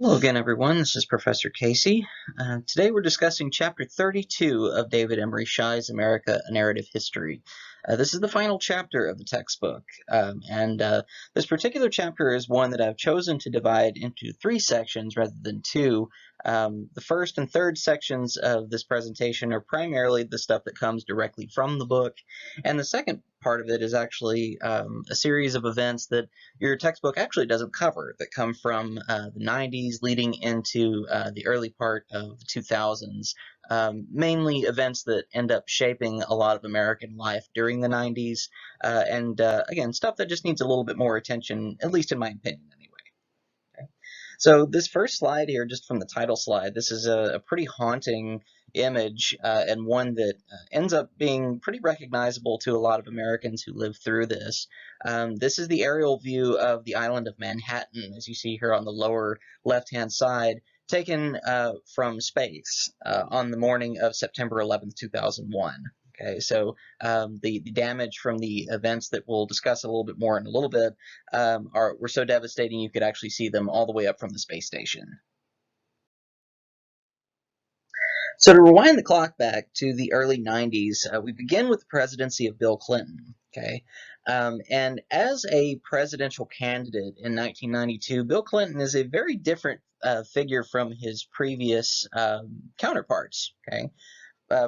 Hello again, everyone. This is Professor Casey. Today we're discussing Chapter 32 of David Emory Shi's America, A Narrative History. This is the final chapter of the textbook, and this particular chapter is one that I've chosen to divide into three sections rather than two. The first and third sections of this presentation are primarily the stuff that comes directly from the book, and the second part of it is actually a series of events that your textbook actually doesn't cover, that come from the 90s leading into the early part of the 2000s, mainly events that end up shaping a lot of American life during the 90s, and again, stuff that just needs a little bit more attention, at least in my opinion anyway. Okay. So this first slide here, just from the title slide, this is a pretty haunting image, and one that ends up being pretty recognizable to a lot of Americans who lived through this. This is the aerial view of the island of Manhattan, as you see here on the lower left-hand side, taken from space on the morning of September 11th, 2001. Okay, so the damage from the events that we'll discuss a little bit more in a little bit were so devastating you could actually see them all the way up from the space station. So to rewind the clock back to the early 90s, we begin with the presidency of Bill Clinton. Okay, and as a presidential candidate in 1992, Bill Clinton is a very different figure from his previous counterparts. Okay.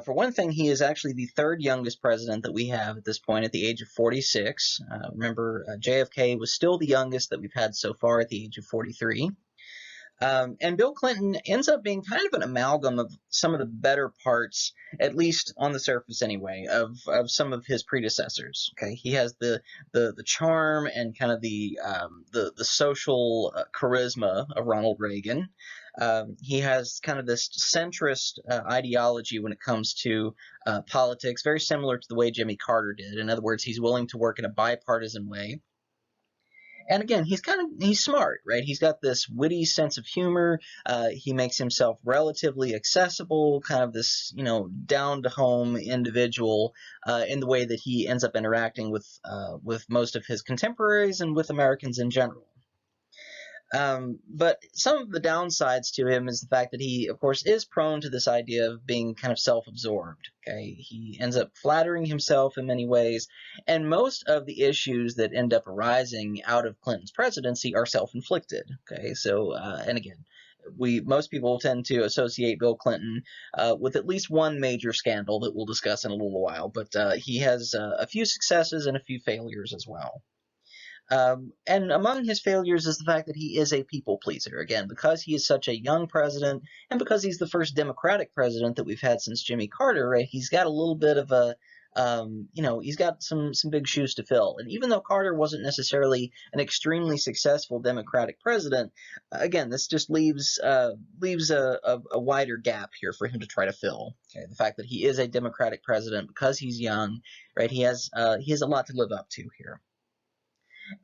For one thing, he is actually the third youngest president that we have at this point at the age of 46. Remember, JFK was still the youngest that we've had so far at the age of 43. And Bill Clinton ends up being kind of an amalgam of some of the better parts, at least on the surface anyway, of some of his predecessors. Okay, he has the charm and kind of the social charisma of Ronald Reagan. He has kind of this centrist ideology when it comes to politics, very similar to the way Jimmy Carter did. In other words, he's willing to work in a bipartisan way. And again, he's smart, right? He's got this witty sense of humor. He makes himself relatively accessible, kind of this, down to home individual in the way that he ends up interacting with most of his contemporaries and with Americans in general. But some of the downsides to him is the fact that he, of course, is prone to this idea of being kind of self-absorbed. Okay, he ends up flattering himself in many ways, and most of the issues that end up arising out of Clinton's presidency are self-inflicted. Okay, so and again, most people tend to associate Bill Clinton with at least one major scandal that we'll discuss in a little while, but he has a few successes and a few failures as well. And among his failures is the fact that he is a people pleaser. Again, because he is such a young president, and because he's the first Democratic president that we've had since Jimmy Carter, right? He's got a little bit of a, he's got some big shoes to fill. And even though Carter wasn't necessarily an extremely successful Democratic president, again, this just leaves a wider gap here for him to try to fill. Okay, the fact that he is a Democratic president because he's young, right? He has a lot to live up to here.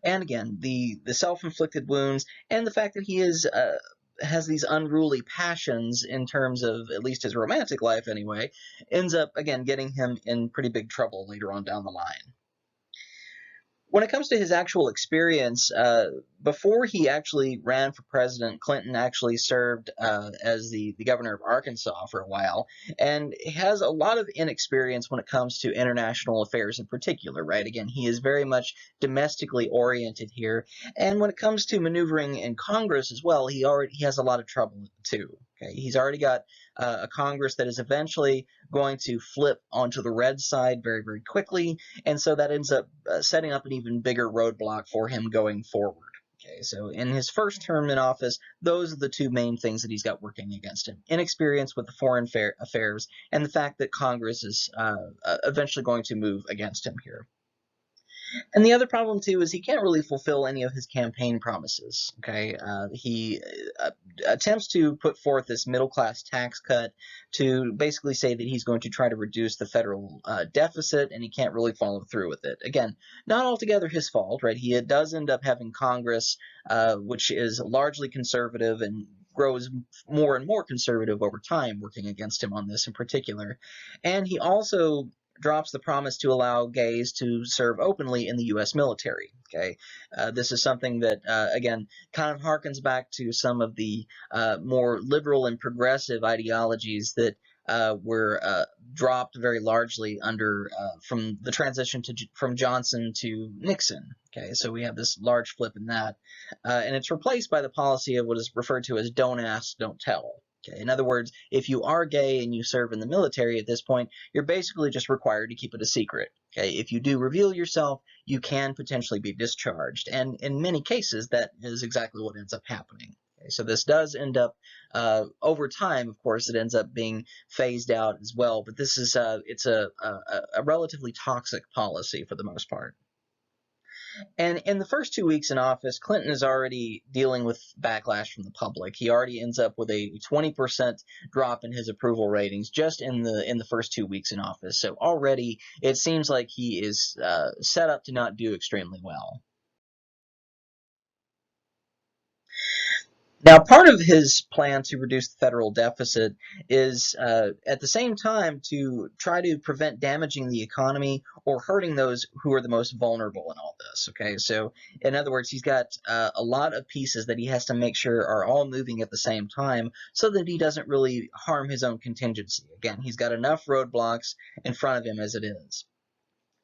And again, the self-inflicted wounds and the fact that he has these unruly passions in terms of at least his romantic life anyway, ends up, again, getting him in pretty big trouble later on down the line. When it comes to his actual experience, before he actually ran for president, Clinton actually served as the governor of Arkansas for a while, and has a lot of inexperience when it comes to international affairs in particular, right? Again, he is very much domestically oriented here, and when it comes to maneuvering in Congress as well, he has a lot of trouble too. Okay, he's already got a Congress that is eventually going to flip onto the red side very, very quickly, and so that ends up setting up an even bigger roadblock for him going forward. Okay, so in his first term in office, those are the two main things that he's got working against him: inexperience with the foreign affairs, and the fact that Congress is eventually going to move against him here. And the other problem too is he can't really fulfill any of his campaign promises. Okay, he attempts to put forth this middle-class tax cut to basically say that he's going to try to reduce the federal deficit, and he can't really follow through with it. Again, not altogether his fault, right? He does end up having Congress, which is largely conservative and grows more and more conservative over time, working against him on this in particular. And he also drops the promise to allow gays to serve openly in the U.S. military. Okay, this is something that, again, kind of harkens back to some of the more liberal and progressive ideologies that were dropped very largely under from the transition from Johnson to Nixon. Okay, so we have this large flip in that, and it's replaced by the policy of what is referred to as "don't ask, don't tell." Okay, in other words, if you are gay and you serve in the military at this point, you're basically just required to keep it a secret. Okay, if you do reveal yourself, you can potentially be discharged, and in many cases, that is exactly what ends up happening. Okay, so this does end up, over time, of course, it ends up being phased out as well. But this is it's a relatively toxic policy for the most part. And in the first 2 weeks in office, Clinton is already dealing with backlash from the public. He already ends up with a 20% drop in his approval ratings just in the first 2 weeks in office. So already it seems like he is set up to not do extremely well. Now, part of his plan to reduce the federal deficit is, at the same time, to try to prevent damaging the economy or hurting those who are the most vulnerable in all this. Okay, so in other words, he's got a lot of pieces that he has to make sure are all moving at the same time so that he doesn't really harm his own contingency. Again, he's got enough roadblocks in front of him as it is.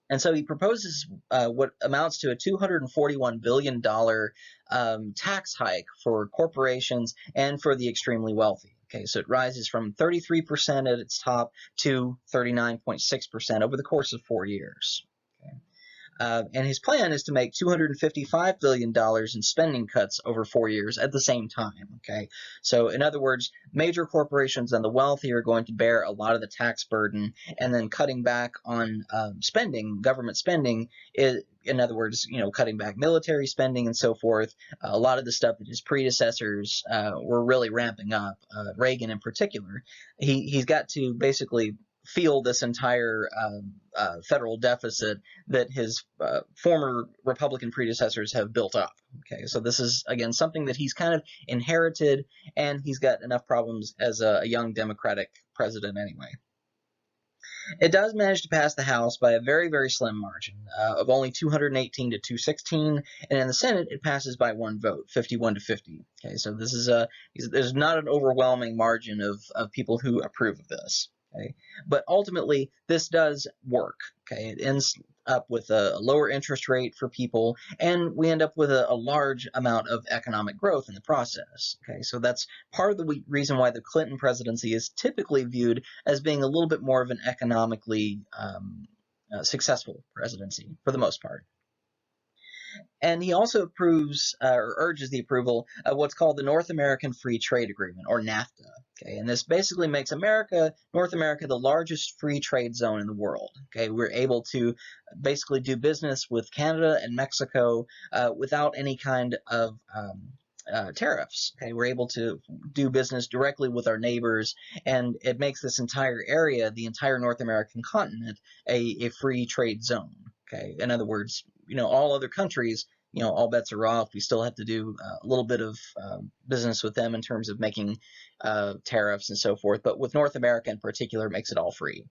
And so he proposes what amounts to a $241 billion tax hike for corporations and for the extremely wealthy. Okay, so it rises from 33% at its top to 39.6% over the course of 4 years. Okay. And his plan is to make $255 billion in spending cuts over 4 years at the same time. Okay, so in other words, major corporations and the wealthy are going to bear a lot of the tax burden, and then cutting back on spending, government spending, is, in other words, cutting back military spending and so forth. A lot of the stuff that his predecessors were really ramping up, Reagan in particular, he's got to basically feel this entire federal deficit that his former Republican predecessors have built up. Okay, so this is, again, something that he's kind of inherited, and he's got enough problems as a young Democratic president anyway. It does manage to pass the House by a very, very slim margin of only 218 to 216, and in the Senate it passes by one vote, 51 to 50. Okay, so this is there's not an overwhelming margin of people who approve of this. Okay, but ultimately this does work. Okay, it ends up with a lower interest rate for people, and we end up with a large amount of economic growth in the process. Okay, so that's part of the reason why the Clinton presidency is typically viewed as being a little bit more of an economically successful presidency for the most part. And he also approves or urges the approval of what's called the North American Free Trade Agreement, or NAFTA. Okay, and this basically makes North America, the largest free trade zone in the world. Okay, we're able to basically do business with Canada and Mexico without any kind of tariffs. Okay, we're able to do business directly with our neighbors, and it makes this entire area, the entire North American continent, a free trade zone. Okay, in other words, all other countries, all bets are off. We still have to do a little bit of business with them in terms of making tariffs and so forth. But with North America in particular, it makes it all free.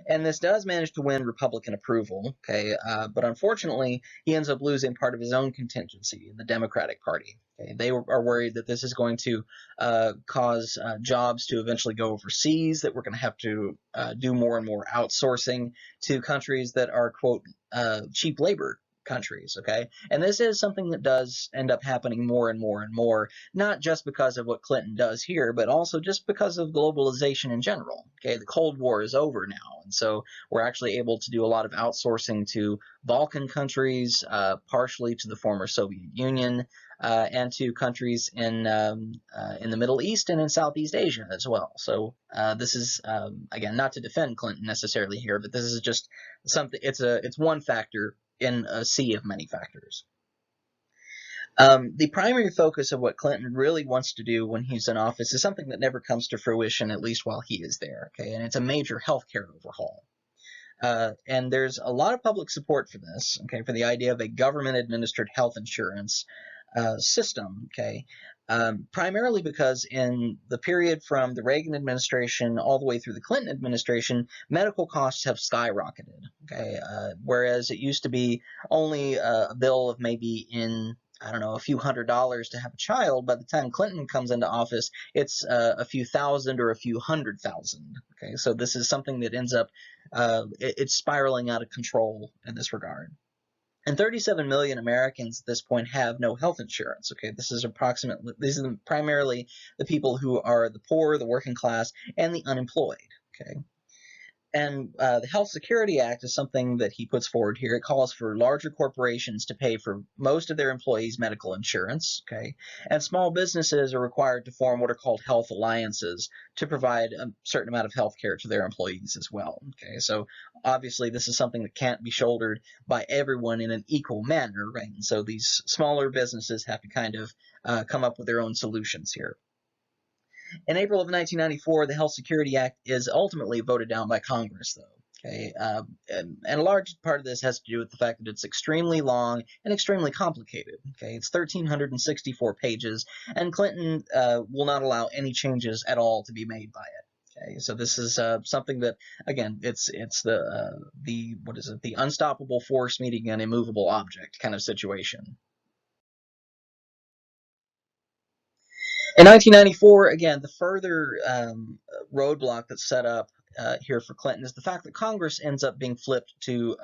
And this does manage to win Republican approval, okay, but unfortunately, he ends up losing part of his own contingency in the Democratic Party. Okay? They are worried that this is going to cause jobs to eventually go overseas, that we're going to have to do more and more outsourcing to countries that are, quote, cheap labor countries. Okay, and this is something that does end up happening more and more and more, not just because of what Clinton does here, but also just because of globalization in general. Okay, the Cold War is over now, and so we're actually able to do a lot of outsourcing to Balkan countries, partially to the former Soviet Union, and to countries in the Middle East and in Southeast Asia as well. So this is again, not to defend Clinton necessarily here, but this is just something. It's one factor in a sea of many factors. The primary focus of what Clinton really wants to do when he's in office is something that never comes to fruition, at least while he is there. Okay, and it's a major healthcare overhaul. And there's a lot of public support for this. Okay, for the idea of a government-administered health insurance system. Okay, primarily because in the period from the Reagan administration all the way through the Clinton administration, medical costs have skyrocketed. Okay, whereas it used to be only a bill of maybe I don't know, a few $100s to have a child. By the time Clinton comes into office, it's a few thousand or a few 100,000. Okay, so this is something that ends up it's spiraling out of control in this regard. And 37 million Americans at this point have no health insurance. Okay, these are primarily the people who are the poor, the working class, and the unemployed. Okay. And the Health Security Act is something that he puts forward here. It calls for larger corporations to pay for most of their employees' medical insurance, okay? And small businesses are required to form what are called health alliances to provide a certain amount of health care to their employees as well, okay? So obviously this is something that can't be shouldered by everyone in an equal manner, right? And so these smaller businesses have to kind of come up with their own solutions here. In April of 1994, the Health Security Act is ultimately voted down by Congress, though. Okay, and a large part of this has to do with the fact that it's extremely long and extremely complicated. Okay, it's 1,364 pages, and Clinton will not allow any changes at all to be made by it. Okay, so this is something that, again, it's the what is it? The unstoppable force meeting an immovable object kind of situation. In 1994, again, the further roadblock that's set up here for Clinton is the fact that Congress ends up being flipped to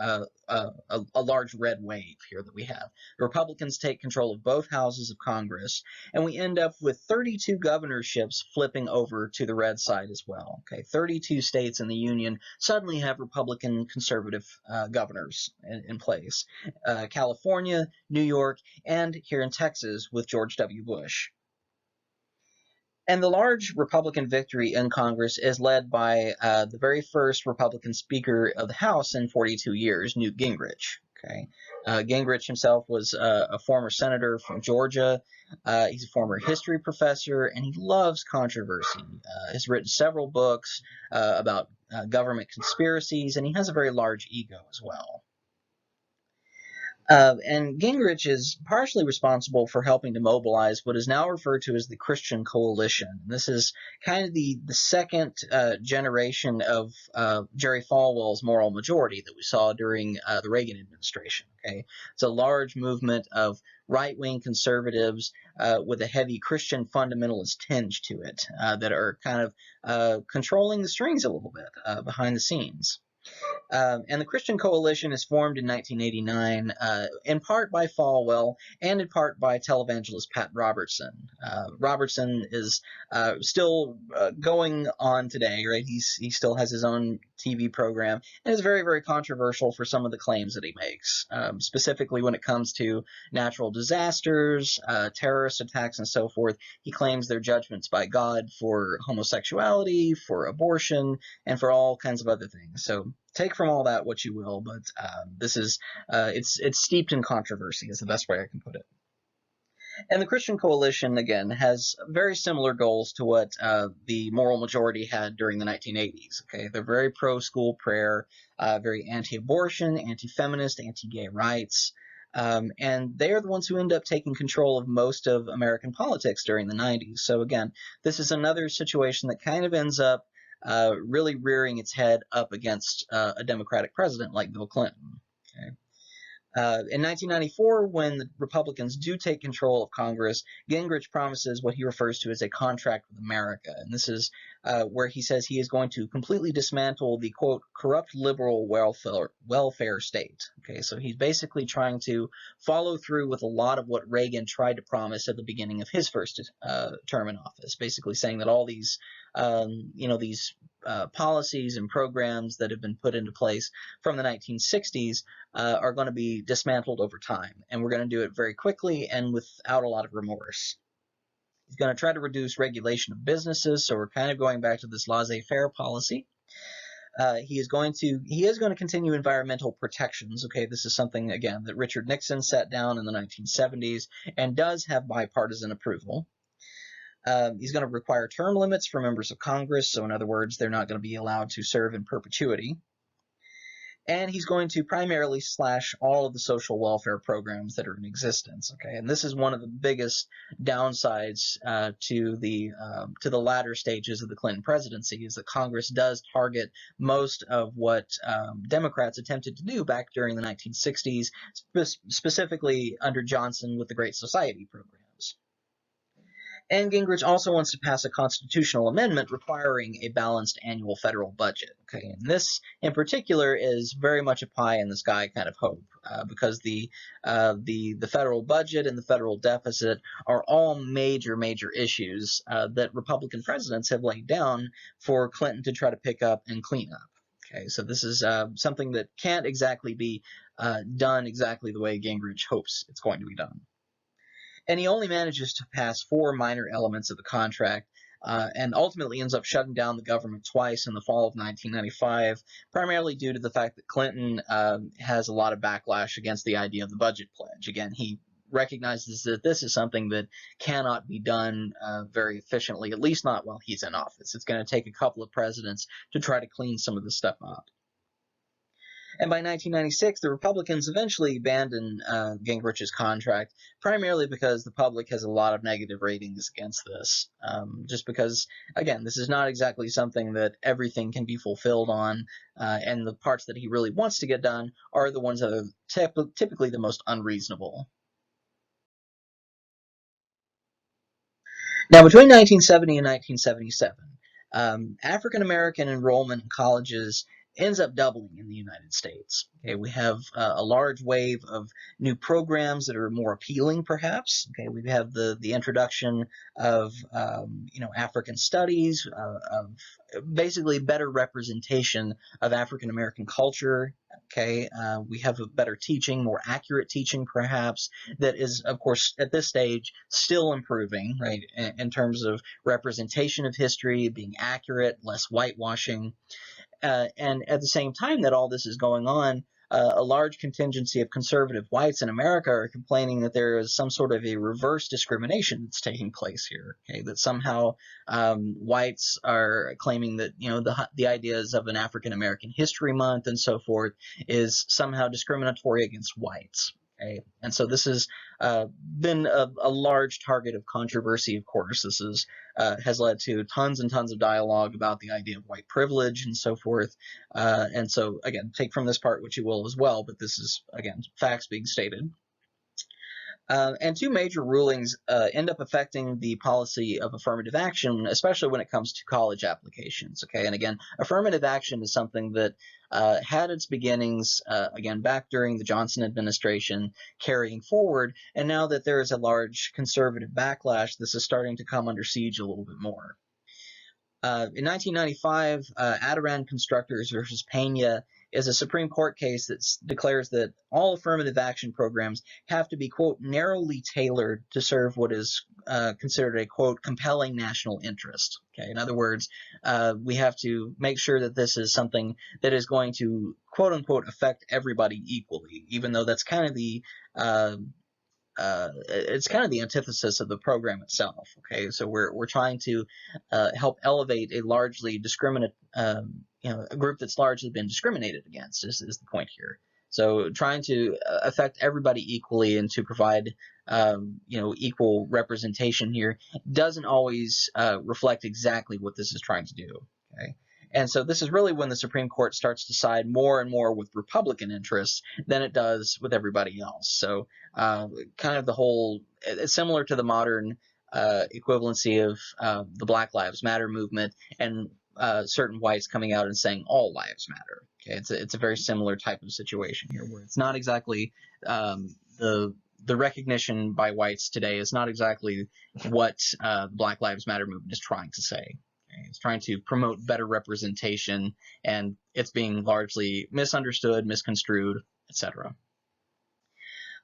a large red wave here that we have. The Republicans take control of both houses of Congress, and we end up with 32 governorships flipping over to the red side as well. Okay, 32 states in the Union suddenly have Republican conservative governors in place. California, New York, and here in Texas with George W. Bush. And the large Republican victory in Congress is led by the very first Republican Speaker of the House in 42 years, Newt Gingrich. Okay, Gingrich himself was a former senator from Georgia. He's a former history professor, and he loves controversy. Has written several books about government conspiracies, and he has a very large ego as well. And Gingrich is partially responsible for helping to mobilize what is now referred to as the Christian Coalition. This is kind of the second generation of Jerry Falwell's moral majority that we saw during the Reagan administration. Okay, it's a large movement of right-wing conservatives with a heavy Christian fundamentalist tinge to it that are kind of controlling the strings a little bit behind the scenes. And the Christian Coalition is formed in 1989, in part by Falwell and in part by televangelist Pat Robertson. Robertson is still going on today, right? He still has his own TV program and is very, very controversial for some of the claims that he makes, specifically when it comes to natural disasters, terrorist attacks, and so forth. He claims they're judgments by God for homosexuality, for abortion, and for all kinds of other things. So take from all that what you will, but this is it's steeped in controversy is the best way I can put it. And the Christian Coalition, again, has very similar goals to what the moral majority had during the 1980s. Okay, they're very pro-school prayer, very anti-abortion, anti-feminist, anti-gay rights. And they are the ones who end up taking control of most of American politics during the 90s. So again, this is another situation that kind of ends up really rearing its head up against a Democratic president like Bill Clinton. Okay. In 1994, when the Republicans do take control of Congress, Gingrich promises what he refers to as a contract with America. And this is where he says he is going to completely dismantle the, quote, corrupt liberal welfare state. Okay, so he's basically trying to follow through with a lot of what Reagan tried to promise at the beginning of his first term in office, basically saying that all these, these policies and programs that have been put into place from the 1960s are going to be dismantled over time. And we're going to do it very quickly and without a lot of remorse. He's going to try to reduce regulation of businesses, so we're kind of going back to this laissez-faire policy. He is going to continue environmental protections. Okay, this is something, again, that Richard Nixon set down in the 1970s and does have bipartisan approval. He's going to require term limits for members of Congress, so in other words, they're not going to be allowed to serve in perpetuity. And he's going to primarily slash all of the social welfare programs that are in existence. Okay, and this is one of the biggest downsides to the latter stages of the Clinton presidency, is that Congress does target most of what Democrats attempted to do back during the 1960s, specifically under Johnson with the Great Society programs. And Gingrich also wants to pass a constitutional amendment requiring a balanced annual federal budget. Okay, and this in particular is very much a pie in the sky kind of hope, because the federal budget and the federal deficit are all major issues that Republican presidents have laid down for Clinton to try to pick up and clean up. Okay, so this is something that can't exactly be done exactly the way Gingrich hopes it's going to be done. And he only manages to pass 4 minor elements of the contract, and ultimately ends up shutting down the government twice in the fall of 1995, primarily due to the fact that Clinton has a lot of backlash against the idea of the budget pledge. Again, he recognizes that this is something that cannot be done very efficiently, at least not while he's in office. It's going to take a couple of presidents to try to clean some of this stuff up. And by 1996, the Republicans eventually abandoned Gingrich's contract, primarily because the public has a lot of negative ratings against this. Just because, again, this is not exactly something that everything can be fulfilled on, and the parts that he really wants to get done are the ones that are typically the most unreasonable. Now, between 1970 and 1977, African American enrollment in colleges ends up doubling in the United States. Okay, we have a large wave of new programs that are more appealing, perhaps. Okay, we have the introduction of African studies, of basically better representation of African American culture. Okay, we have a better teaching, more accurate teaching, perhaps, that is, of course, at this stage still improving, right, in terms of representation of history, being accurate, less whitewashing. And at the same time that all this is going on, a large contingency of conservative whites in America are complaining that there is some sort of a reverse discrimination that's taking place here. Okay, that somehow whites are claiming that the ideas of an African American History Month and so forth is somehow discriminatory against whites. Okay, and so this has been a large target of controversy. Of course, this has led to tons and tons of dialogue about the idea of white privilege and so forth. And so, again, take from this part what you will as well, but this is, again, facts being stated. And 2 major rulings end up affecting the policy of affirmative action, especially when it comes to college applications. Okay, and again, affirmative action is something that had its beginnings, again, back during the Johnson administration, carrying forward, and now that there is a large conservative backlash, this is starting to come under siege a little bit more. In 1995, Adirondack Constructors versus Pena is a Supreme Court case that declares that all affirmative action programs have to be, quote, narrowly tailored to serve what is considered a, quote, compelling national interest. Okay, in other words, we have to make sure that this is something that is going to, quote unquote, affect everybody equally, even though that's kind of it's kind of the antithesis of the program itself. Okay, so we're trying to help elevate a largely a group that's largely been discriminated against is the point here. So trying to affect everybody equally and to provide equal representation here doesn't always reflect exactly what this is trying to do. Okay. And so this is really when the Supreme Court starts to side more and more with Republican interests than it does with everybody else. So kind of the whole, it's similar to the modern equivalency of the Black Lives Matter movement and certain whites coming out and saying all lives matter. Okay, it's a very similar type of situation here, where it's not exactly the recognition by whites today is not exactly what the Black Lives Matter movement is trying to say. Okay, it's trying to promote better representation, and it's being largely misunderstood, misconstrued, etc.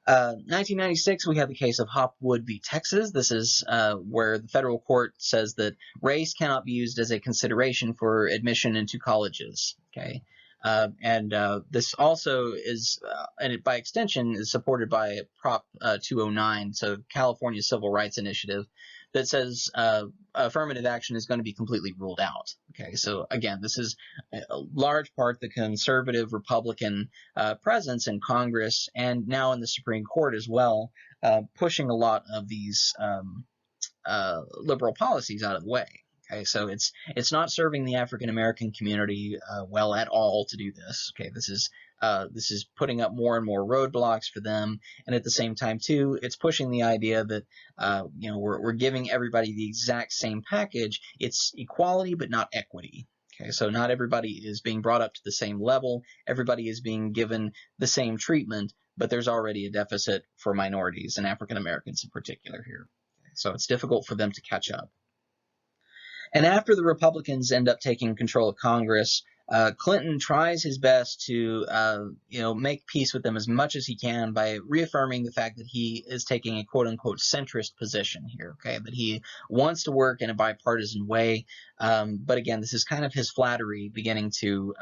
1996, we have the case of Hopwood v. Texas. This is where the federal court says that race cannot be used as a consideration for admission into colleges. Okay, and this also is, and by extension, is supported by Prop 209, so California Civil Rights Initiative, that says affirmative action is going to be completely ruled out. Okay, so again, this is a large part the conservative Republican presence in Congress and now in the Supreme Court as well, pushing a lot of these liberal policies out of the way. Okay, so it's not serving the African American community well at all to do this. Okay, this is putting up more and more roadblocks for them, and at the same time too, it's pushing the idea that we're giving everybody the exact same package. It's equality but not equity. Okay, so not everybody is being brought up to the same level. Everybody is being given the same treatment, but there's already a deficit for minorities and African Americans in particular here. Okay, so it's difficult for them to catch up. And after the Republicans end up taking control of Congress, Clinton tries his best to, make peace with them as much as he can by reaffirming the fact that he is taking a quote-unquote centrist position here, okay, that he wants to work in a bipartisan way. But again, this is kind of his flattery beginning to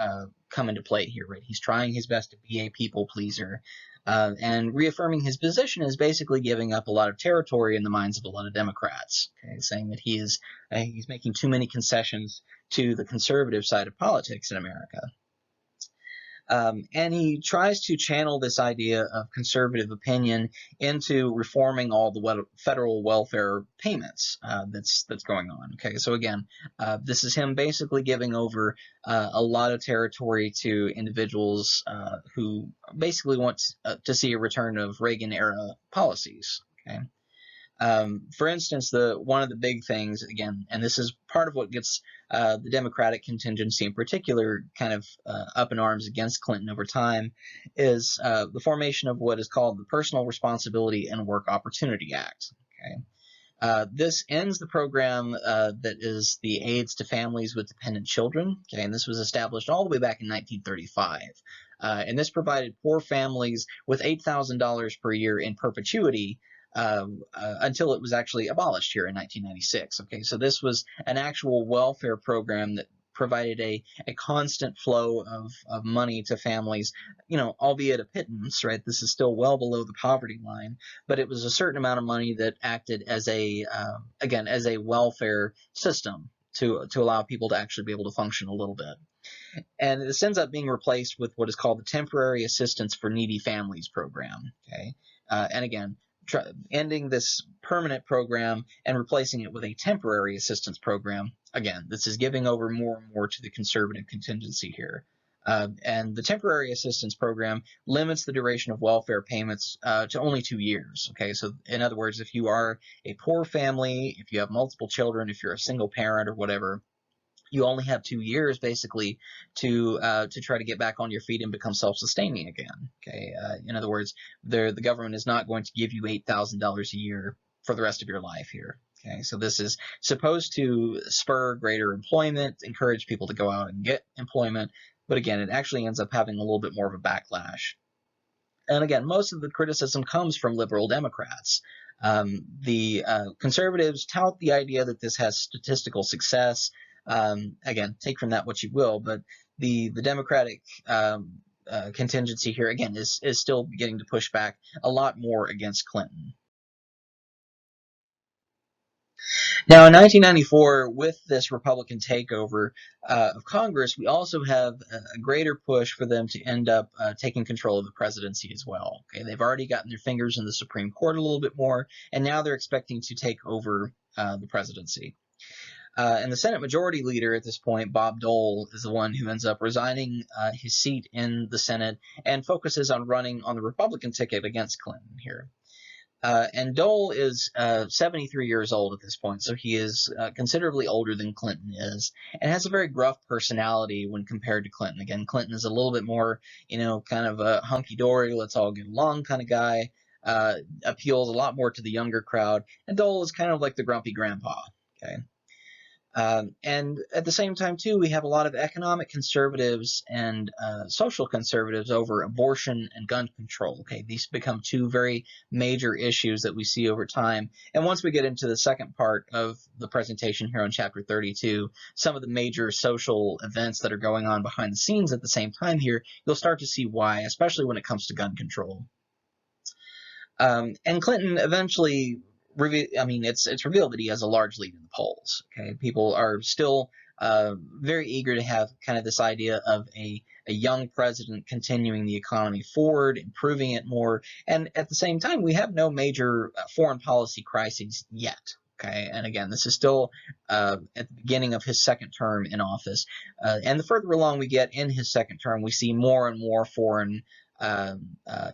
come into play here, right? He's trying his best to be a people pleaser. And reaffirming his position is basically giving up a lot of territory in the minds of a lot of Democrats, okay, saying that he's making too many concessions to the conservative side of politics in America. And he tries to channel this idea of conservative opinion into reforming all the federal welfare payments that's going on. Okay, so again, this is him basically giving over a lot of territory to individuals who basically want to see a return of Reagan-era policies. Okay. For instance, one of the big things, again, and this is part of what gets the Democratic contingency in particular kind of up in arms against Clinton over time, is the formation of what is called the Personal Responsibility and Work Opportunity Act. Okay. This ends the program that is the aids to families with dependent children. Okay, and this was established all the way back in 1935. And this provided poor families with $8,000 per year in perpetuity until it was actually abolished here in 1996. Okay, so this was an actual welfare program that provided a constant flow of money to families, albeit a pittance, right? This is still well below the poverty line, but it was a certain amount of money that acted as as a welfare system to allow people to actually be able to function a little bit. And this ends up being replaced with what is called the Temporary Assistance for Needy Families program. Okay, and again, ending this permanent program and replacing it with a temporary assistance program. Again, this is giving over more and more to the conservative contingency here. And the temporary assistance program limits the duration of welfare payments to only 2 years. Okay, so in other words, if you are a poor family, if you have multiple children, if you're a single parent or whatever, you only have 2 years basically to try to get back on your feet and become self-sustaining again. Okay, in other words, the government is not going to give you $8,000 a year for the rest of your life here. Okay, so this is supposed to spur greater employment, encourage people to go out and get employment, but again, it actually ends up having a little bit more of a backlash. And again, most of the criticism comes from liberal Democrats. The conservatives tout the idea that this has statistical success. Again, take from that what you will, but the Democratic contingency here, again, is still beginning to push back a lot more against Clinton. Now, in 1994, with this Republican takeover of Congress, we also have a greater push for them to end up taking control of the presidency as well. Okay, they've already gotten their fingers in the Supreme Court a little bit more, and now they're expecting to take over the presidency. And the Senate Majority Leader at this point, Bob Dole, is the one who ends up resigning his seat in the Senate and focuses on running on the Republican ticket against Clinton here. And Dole is 73 years old at this point, so he is considerably older than Clinton is, and has a very gruff personality when compared to Clinton. Again, Clinton is a little bit more, kind of a hunky-dory, let's all get along kind of guy, appeals a lot more to the younger crowd, and Dole is kind of like the grumpy grandpa, okay? And at the same time, too, we have a lot of economic conservatives and social conservatives over abortion and gun control. Okay, these become two very major issues that we see over time. And once we get into the second part of the presentation here on Chapter 32, some of the major social events that are going on behind the scenes at the same time here, you'll start to see why, especially when it comes to gun control. And Clinton eventually it's revealed that he has a large lead in the polls. Okay, people are still very eager to have kind of this idea of a young president continuing the economy forward, improving it more, and at the same time, we have no major foreign policy crises yet. Okay, and again, this is still at the beginning of his second term in office, and the further along we get in his second term, we see more and more foreign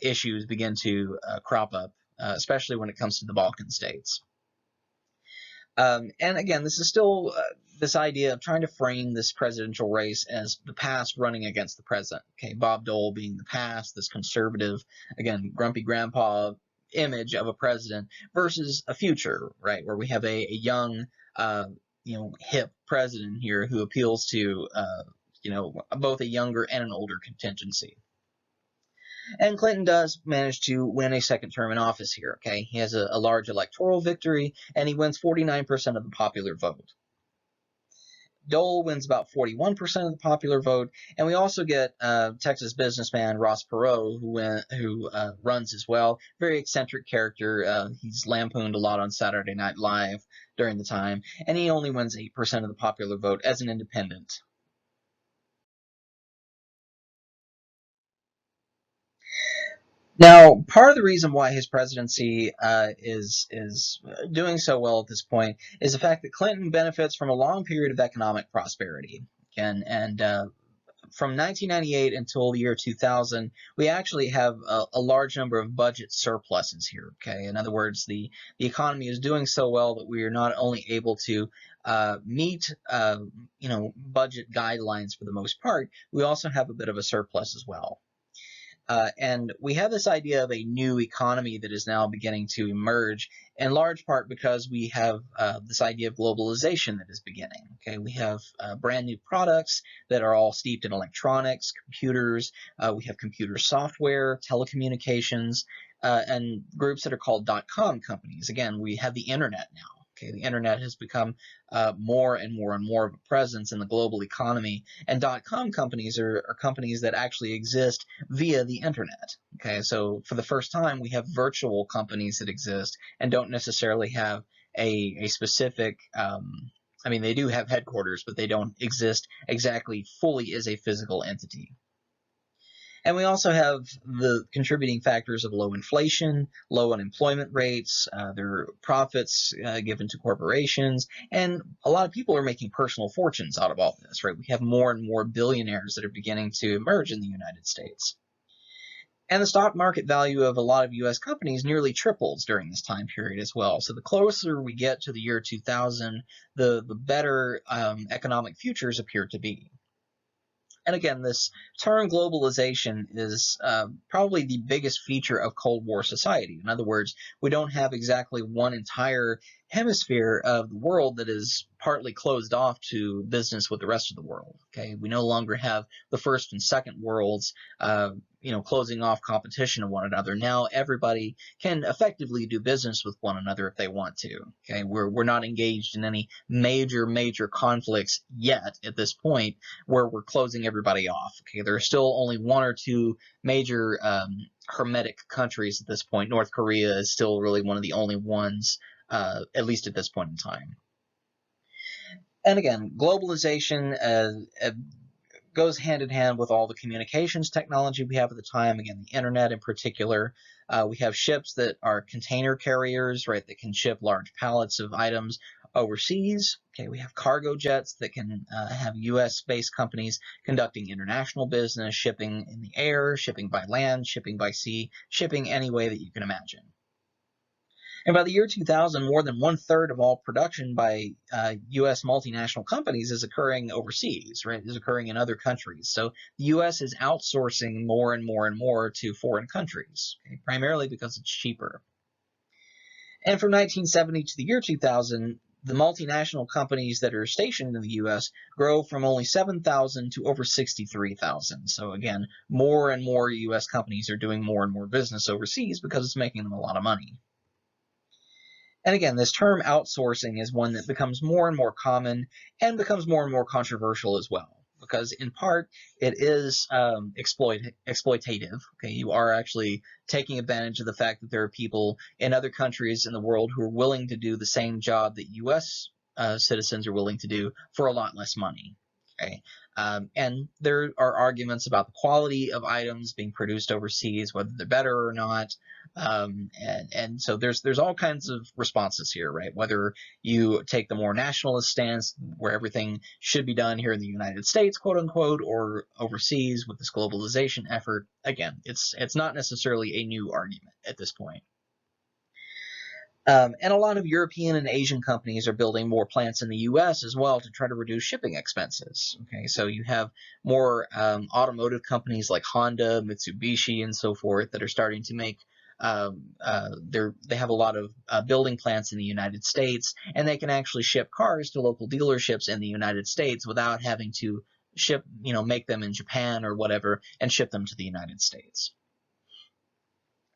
issues begin to crop up, especially when it comes to the Balkan states. And again, this is still this idea of trying to frame this presidential race as the past running against the present. Okay, Bob Dole being the past, this conservative, again, grumpy grandpa image of a president versus a future, right, where we have a young, hip president here who appeals to, both a younger and an older contingency. And Clinton does manage to win a second term in office here, okay? He has a large electoral victory, and he wins 49% of the popular vote. Dole wins about 41% of the popular vote, and we also get Texas businessman Ross Perot, who runs as well. Very eccentric character. He's lampooned a lot on Saturday Night Live during the time, and he only wins 8% of the popular vote as an independent. Now, part of the reason why his presidency is doing so well at this point is the fact that Clinton benefits from a long period of economic prosperity. And from 1998 until the year 2000, we actually have a large number of budget surpluses here. Okay, in other words, the economy is doing so well that we are not only able to meet budget guidelines for the most part, we also have a bit of a surplus as well. And we have this idea of a new economy that is now beginning to emerge, in large part because we have this idea of globalization that is beginning. Okay, we have brand new products that are all steeped in electronics, computers. We have computer software, telecommunications, and groups that are called .com companies. Again, we have the internet now. Okay, the internet has become more and more and more of a presence in the global economy, and .com companies are companies that actually exist via the internet. Okay, so for the first time, we have virtual companies that exist and don't necessarily have a specific. They do have headquarters, but they don't exist exactly fully as a physical entity. And we also have the contributing factors of low inflation, low unemployment rates, their profits given to corporations, and a lot of people are making personal fortunes out of all this, right? We have more and more billionaires that are beginning to emerge in the United States. And the stock market value of a lot of U.S. companies nearly triples during this time period as well. So the closer we get to the year 2000, the better economic futures appear to be. And again, this term globalization is probably the biggest feature of Cold War society. In other words, we don't have exactly one entire hemisphere of the world that is partly closed off to business with the rest of the world. Okay, we no longer have the first and second worlds, closing off competition of one another. Now everybody can effectively do business with one another if they want to. Okay, we're not engaged in any major conflicts yet at this point where we're closing everybody off. Okay, there are still only one or two major hermetic countries at this point. North Korea is still really one of the only ones, at least at this point in time. And again, globalization goes hand in hand with all the communications technology we have at the time. Again, the internet in particular. We have ships that are container carriers, right, that can ship large pallets of items overseas. Okay, we have cargo jets that can have U.S.-based companies conducting international business, shipping in the air, shipping by land, shipping by sea, shipping any way that you can imagine. And by the year 2000, more than 1/3 of all production by U.S. multinational companies is occurring overseas, right? Is occurring in other countries. So the U.S. is outsourcing more and more and more to foreign countries, okay? Primarily because it's cheaper. And from 1970 to the year 2000, the multinational companies that are stationed in the U.S. grow from only 7,000 to over 63,000. So again, more and more U.S. companies are doing more and more business overseas because it's making them a lot of money. And again, this term outsourcing is one that becomes more and more common and becomes more and more controversial as well, because in part it is exploitative. Okay, you are actually taking advantage of the fact that there are people in other countries in the world who are willing to do the same job that U.S. Citizens are willing to do for a lot less money. Okay, and there are arguments about the quality of items being produced overseas, whether they're better or not. And so there's all kinds of responses here, right? Whether you take the more nationalist stance where everything should be done here in the United States, quote unquote, or overseas with this globalization effort. Again, it's not necessarily a new argument at this point. And a lot of European and Asian companies are building more plants in the U.S. as well to try to reduce shipping expenses. Okay, so you have more automotive companies like Honda, Mitsubishi, and so forth that are starting to make. They have a lot of building plants in the United States, and they can actually ship cars to local dealerships in the United States without having to make them in Japan or whatever and ship them to the United States.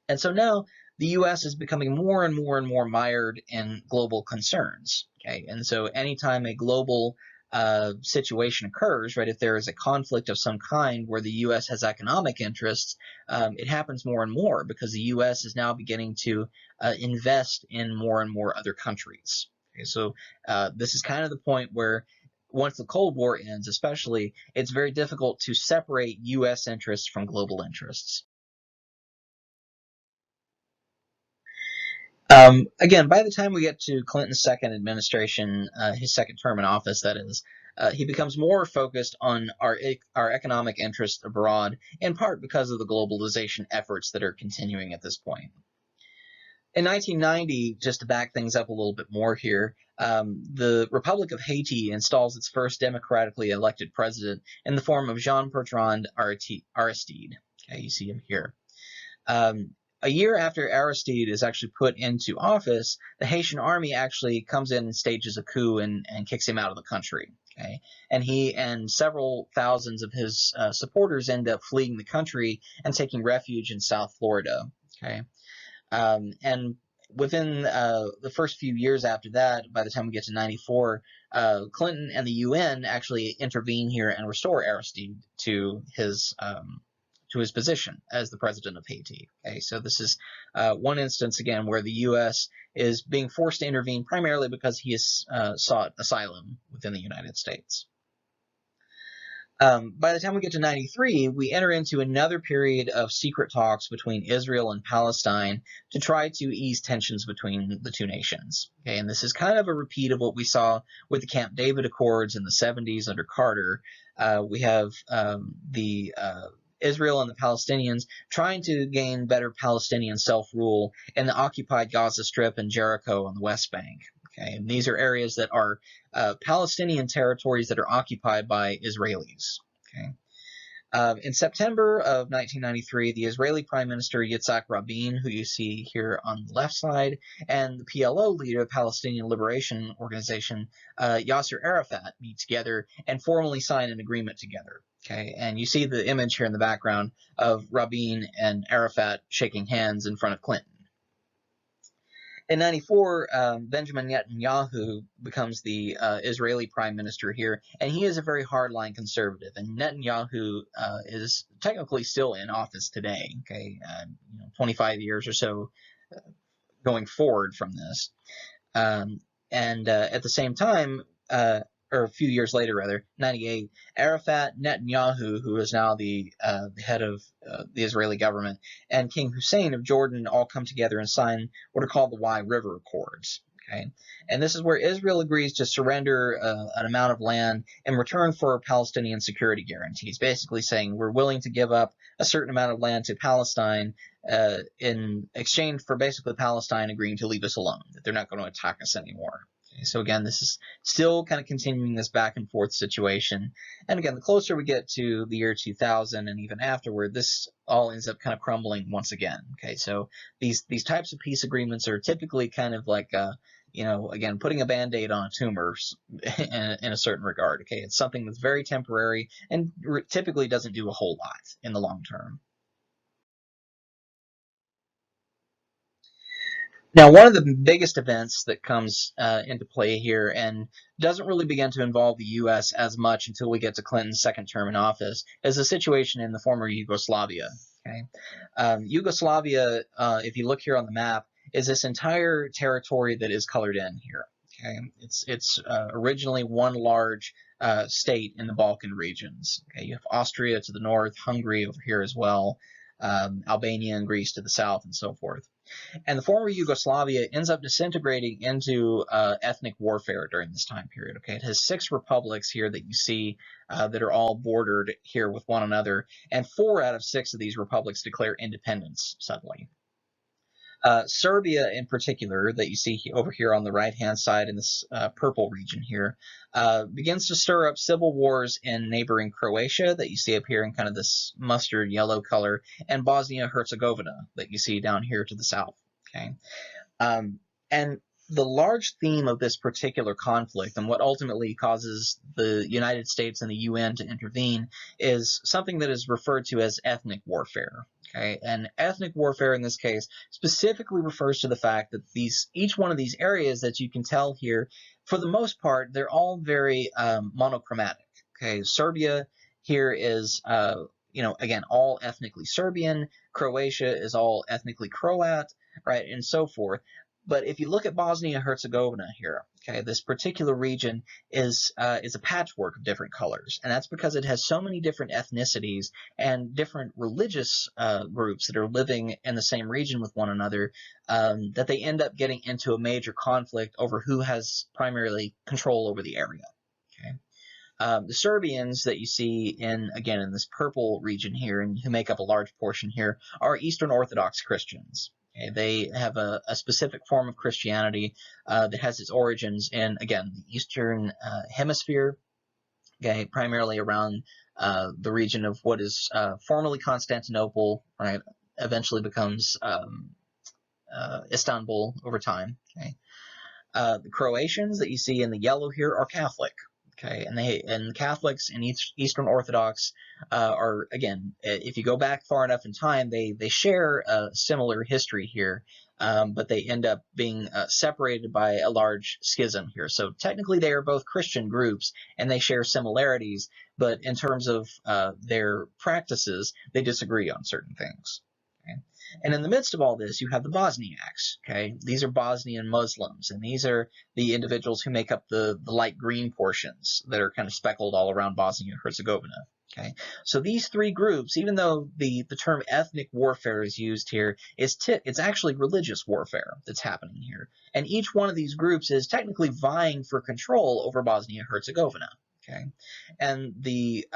And so now the U.S. is becoming more and more and more mired in global concerns. Okay, and so anytime a global situation occurs, right, if there is a conflict of some kind where the U.S. has economic interests, it happens more and more because the U.S. is now beginning to invest in more and more other countries. Okay, so this is kind of the point where once the Cold War ends, especially, it's very difficult to separate U.S. interests from global interests. Again, by the time we get to Clinton's second administration, his second term in office, that is, he becomes more focused on our economic interests abroad, in part because of the globalization efforts that are continuing at this point. In 1990, just to back things up a little bit more here, the Republic of Haiti installs its first democratically elected president in the form of Jean-Bertrand Aristide. Okay, you see him here. A year after Aristide is actually put into office, the Haitian army actually comes in and stages a coup and kicks him out of the country. Okay, and he and several thousands of his supporters end up fleeing the country and taking refuge in South Florida. Okay, and within the first few years after that, by the time we get to 94, Clinton and the UN actually intervene here and restore Aristide to his position as the president of Haiti. Okay, so this is one instance, again, where the U.S. is being forced to intervene primarily because he has sought asylum within the United States. By the time we get to 93, we enter into another period of secret talks between Israel and Palestine to try to ease tensions between the two nations. Okay, and this is kind of a repeat of what we saw with the Camp David Accords in the 70s under Carter. We have the Israel and the Palestinians trying to gain better Palestinian self-rule in the occupied Gaza Strip and Jericho on the West Bank. Okay, and these are areas that are Palestinian territories that are occupied by Israelis. Okay. In September of 1993, the Israeli Prime Minister Yitzhak Rabin, who you see here on the left side, and the PLO leader, the Palestinian Liberation Organization, Yasser Arafat, meet together and formally sign an agreement together. Okay, and you see the image here in the background of Rabin and Arafat shaking hands in front of Clinton. In 94, Benjamin Netanyahu becomes the Israeli prime minister here, and he is a very hardline conservative. And Netanyahu is technically still in office today, okay, 25 years or so going forward from this. And at the same time, or a few years later, rather, 98, Arafat, Netanyahu, who is now the head of the Israeli government, and King Hussein of Jordan all come together and sign what are called the Wye River Accords. Okay, and this is where Israel agrees to surrender an amount of land in return for Palestinian security guarantees, basically saying we're willing to give up a certain amount of land to Palestine in exchange for basically Palestine agreeing to leave us alone, that they're not going to attack us anymore. So again, this is still kind of continuing this back and forth situation. And again, the closer we get to the year 2000 and even afterward, this all ends up kind of crumbling once again. Okay, so these types of peace agreements are typically kind of like, again, putting a Band-Aid on a tumor in a certain regard. Okay, it's something that's very temporary and typically doesn't do a whole lot in the long term. Now, one of the biggest events that comes into play here and doesn't really begin to involve the U.S. as much until we get to Clinton's second term in office is the situation in the former Yugoslavia. Okay, Yugoslavia, if you look here on the map, is this entire territory that is colored in here. Okay, it's originally one large state in the Balkan regions. Okay, you have Austria to the north, Hungary over here as well, Albania and Greece to the south, and so forth. And the former Yugoslavia ends up disintegrating into ethnic warfare during this time period. Okay, it has 6 republics here that you see that are all bordered here with one another, and 4 out of 6 of these republics declare independence suddenly. Serbia, in particular, that you see over here on the right-hand side in this purple region here, begins to stir up civil wars in neighboring Croatia that you see up here in kind of this mustard yellow color, and Bosnia-Herzegovina that you see down here to the south. Okay, and the large theme of this particular conflict and what ultimately causes the United States and the UN to intervene is something that is referred to as ethnic warfare. Okay, and ethnic warfare in this case specifically refers to the fact that each one of these areas that you can tell here, for the most part, they're all very monochromatic. Okay, Serbia here is again, all ethnically Serbian. Croatia is all ethnically Croat, right, and so forth. But if you look at Bosnia-Herzegovina here, okay, this particular region is a patchwork of different colors, and that's because it has so many different ethnicities and different religious groups that are living in the same region with one another, that they end up getting into a major conflict over who has primarily control over the area. Okay. The Serbians that you see in this purple region here and who make up a large portion here are Eastern Orthodox Christians. Okay, they have a specific form of Christianity that has its origins in, again, the Eastern Hemisphere, okay, primarily around the region of what is formerly Constantinople, right, eventually becomes Istanbul over time. Okay. The Croatians that you see in the yellow here are Catholic. Okay, and Catholics and Eastern Orthodox are, again, if you go back far enough in time, they share a similar history here, but they end up being separated by a large schism here. So technically they are both Christian groups and they share similarities, but in terms of their practices, they disagree on certain things. Okay? And in the midst of all this, you have the Bosniaks. Okay, these are Bosnian Muslims, and these are the individuals who make up the light green portions that are kind of speckled all around Bosnia-Herzegovina. Okay, so these 3 groups, even though the term ethnic warfare is used here, it's actually religious warfare that's happening here, and each one of these groups is technically vying for control over Bosnia-Herzegovina. Okay, and the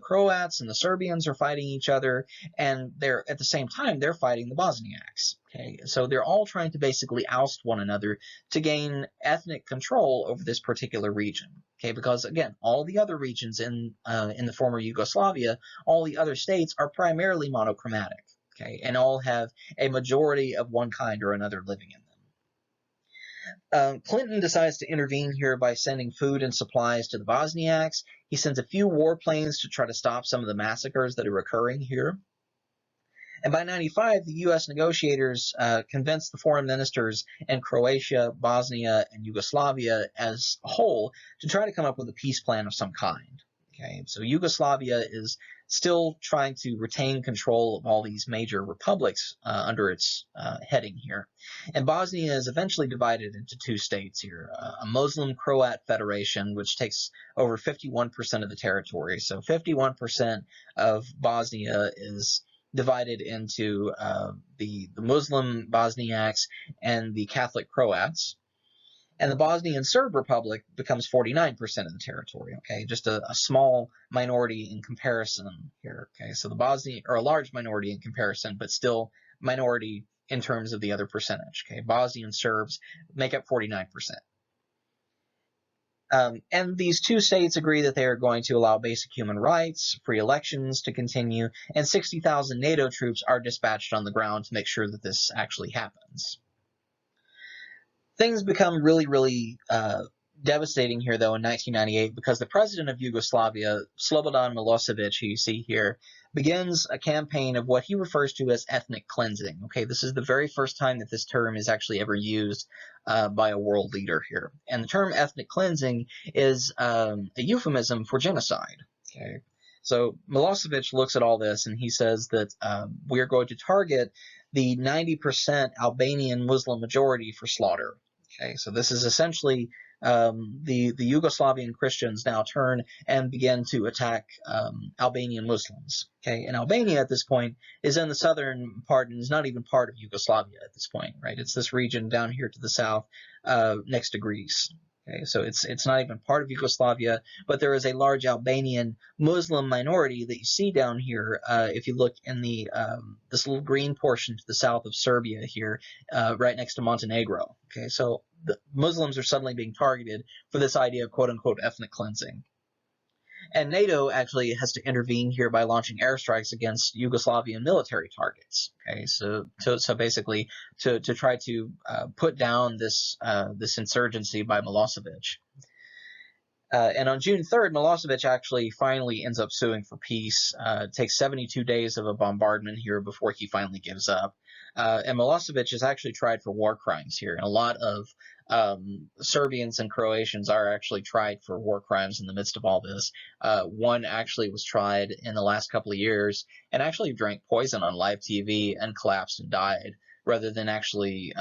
Croats and the Serbians are fighting each other, and they're at the same time they're fighting the Bosniaks. Okay, so they're all trying to basically oust one another to gain ethnic control over this particular region. Okay, because again, all the other regions in the former Yugoslavia, all the other states are primarily monochromatic. Okay, and all have a majority of one kind or another living in them. Clinton decides to intervene here by sending food and supplies to the Bosniaks. He sends a few warplanes to try to stop some of the massacres that are occurring here. And by 1995, the U.S. negotiators convinced the foreign ministers in Croatia, Bosnia, and Yugoslavia as a whole to try to come up with a peace plan of some kind. Okay, so Yugoslavia is still trying to retain control of all these major republics under its heading here. And Bosnia is eventually divided into 2 states here, a Muslim Croat federation, which takes over 51% of the territory. So 51% of Bosnia is divided into the Muslim Bosniaks and the Catholic Croats. And the Bosnian Serb Republic becomes 49% of the territory. Okay, just a small minority in comparison here. Okay, so the Bosnian, or a large minority in comparison, but still minority in terms of the other percentage. Okay, Bosnian Serbs make up 49%. And these 2 states agree that they are going to allow basic human rights, free elections to continue, and 60,000 NATO troops are dispatched on the ground to make sure that this actually happens. Things become really, really devastating here, though, in 1998, because the president of Yugoslavia, Slobodan Milosevic, who you see here, begins a campaign of what he refers to as ethnic cleansing. Okay, this is the very first time that this term is actually ever used by a world leader here. And the term ethnic cleansing is a euphemism for genocide. Okay, so Milosevic looks at all this and he says that we're going to target the 90% Albanian Muslim majority for slaughter. Okay, so this is essentially the Yugoslavian Christians now turn and begin to attack Albanian Muslims. Okay, and Albania at this point is in the southern part and is not even part of Yugoslavia at this point, right? It's this region down here to the south next to Greece. Okay, so it's not even part of Yugoslavia, but there is a large Albanian Muslim minority that you see down here. If you look in the this little green portion to the south of Serbia here, right next to Montenegro. Okay, so the Muslims are suddenly being targeted for this idea of quote-unquote ethnic cleansing. And NATO actually has to intervene here by launching airstrikes against Yugoslavian military targets. Okay, so basically to try to put down this insurgency by Milosevic. And on June 3rd, Milosevic actually finally ends up suing for peace. It takes 72 days of a bombardment here before he finally gives up. And Milosevic is actually tried for war crimes here. And a lot of Serbians and Croatians are actually tried for war crimes in the midst of all this. One actually was tried in the last couple of years and actually drank poison on live TV and collapsed and died rather than actually,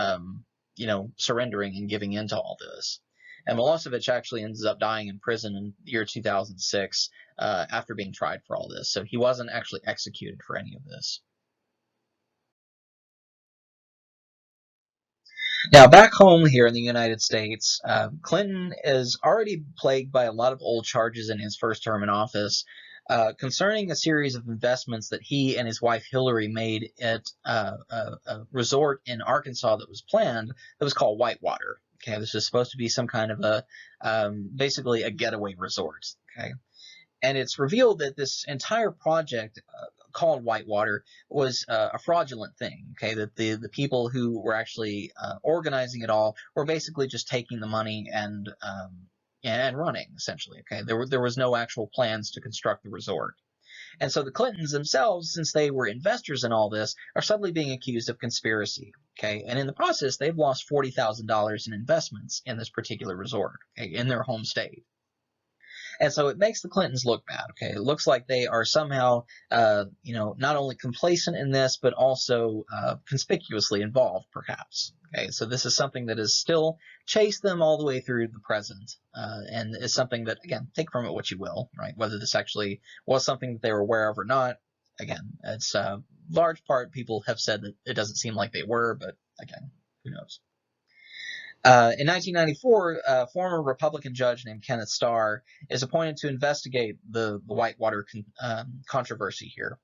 surrendering and giving in to all this. And Milosevic actually ends up dying in prison in the year 2006 after being tried for all this. So he wasn't actually executed for any of this. Now, back home here in the United States, Clinton is already plagued by a lot of old charges in his first term in office concerning a series of investments that he and his wife Hillary made at a resort in Arkansas that was planned that was called Whitewater. Okay, this is supposed to be some kind of basically a getaway resort. Okay, and it's revealed that this entire project called Whitewater was a fraudulent thing. Okay, that the people who were actually organizing it all were basically just taking the money and running essentially. Okay, there was no actual plans to construct the resort. And so the Clintons themselves, since they were investors in all this, are suddenly being accused of conspiracy. Okay, and in the process, they've lost $40,000 in investments in this particular resort, okay, in their home state. And so it makes the Clintons look bad. Okay, it looks like they are somehow, not only complacent in this, but also conspicuously involved, perhaps. Okay, so this is something that has still chased them all the way through the present, and is something that, again, take from it what you will, right? Whether this actually was something that they were aware of or not, again, it's large part people have said that it doesn't seem like they were, but again, who knows? In 1994, a former Republican judge named Kenneth Starr is appointed to investigate the Whitewater controversy here.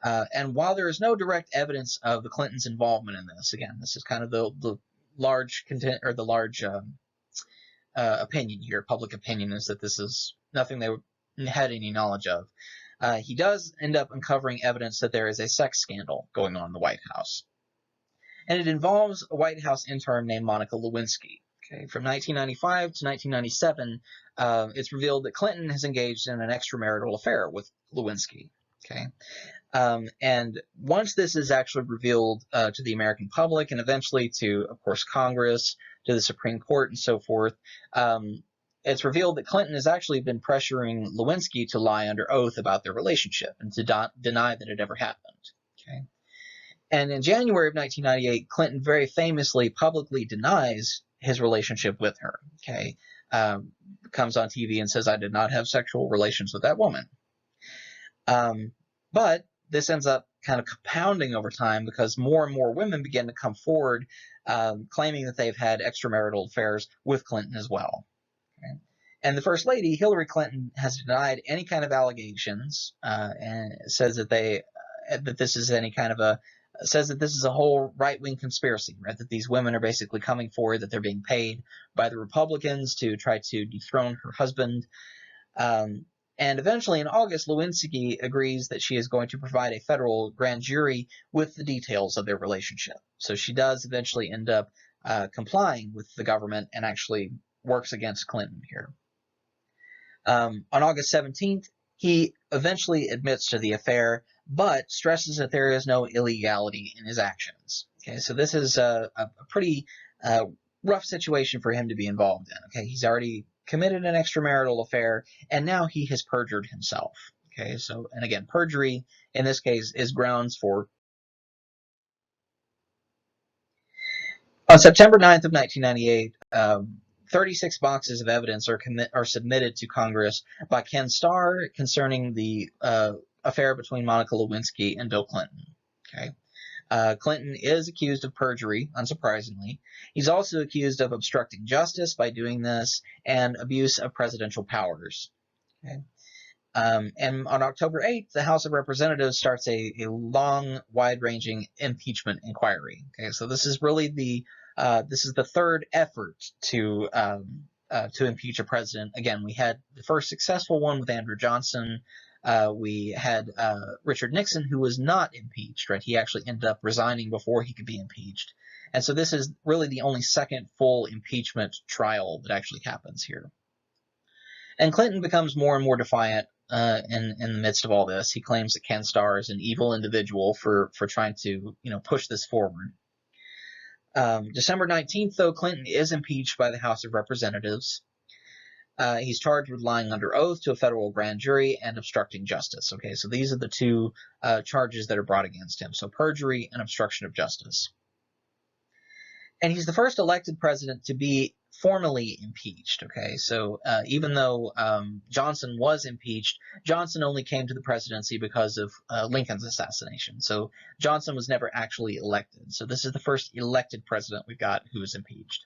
And while there is no direct evidence of the Clintons' involvement in this, again, this is kind of the large content or the large opinion here. Public opinion is that this is nothing they had any knowledge of. He does end up uncovering evidence that there is a sex scandal going on in the White House. And it involves a White House intern named Monica Lewinsky. Okay, from 1995 to 1997, it's revealed that Clinton has engaged in an extramarital affair with Lewinsky. Okay, and once this is actually revealed to the American public and eventually to, of course, Congress, to the Supreme Court, and so forth, it's revealed that Clinton has actually been pressuring Lewinsky to lie under oath about their relationship and to deny that it ever happened. Okay. And in January of 1998, Clinton very famously publicly denies his relationship with her. Okay, comes on TV and says, "I did not have sexual relations with that woman." But this ends up kind of compounding over time because more and more women begin to come forward claiming that they've had extramarital affairs with Clinton as well. Okay? And the First Lady, Hillary Clinton, has denied any kind of allegations and says that this is any kind of says that this is a whole right-wing conspiracy, right? That these women are basically coming forward, that they're being paid by the Republicans to try to dethrone her husband. And eventually in August, Lewinsky agrees that she is going to provide a federal grand jury with the details of their relationship. So she does eventually end up complying with the government and actually works against Clinton here. On August 17th, he eventually admits to the affair, but stresses that there is no illegality in his actions. Okay, so this is a pretty rough situation for him to be involved in. Okay, he's already committed an extramarital affair, and now he has perjured himself. Okay, so, and again, perjury in this case is grounds for. On September 9th of 1998, 36 boxes of evidence are submitted to Congress by Ken Starr concerning the affair between Monica Lewinsky and Bill Clinton. Okay. Clinton is accused of perjury, unsurprisingly. He's also accused of obstructing justice by doing this and abuse of presidential powers. Okay. And on October 8th, the House of Representatives starts a long, wide-ranging impeachment inquiry. Okay, so this is really the third effort to impeach a president. Again, we had the first successful one with Andrew Johnson. We had Richard Nixon, who was not impeached. Right, he actually ended up resigning before he could be impeached. And so this is really the only second full impeachment trial that actually happens here. And Clinton becomes more and more defiant in the midst of all this. He claims that Ken Starr is an evil individual for trying to push this forward. December 19th, though, Clinton is impeached by the House of Representatives. He's charged with lying under oath to a federal grand jury and obstructing justice. Okay, so these are the two charges that are brought against him. So perjury and obstruction of justice. And he's the first elected president to be formally impeached. Okay, so even though Johnson was impeached, Johnson only came to the presidency because of Lincoln's assassination. So Johnson was never actually elected. So this is the first elected president we've got who is impeached.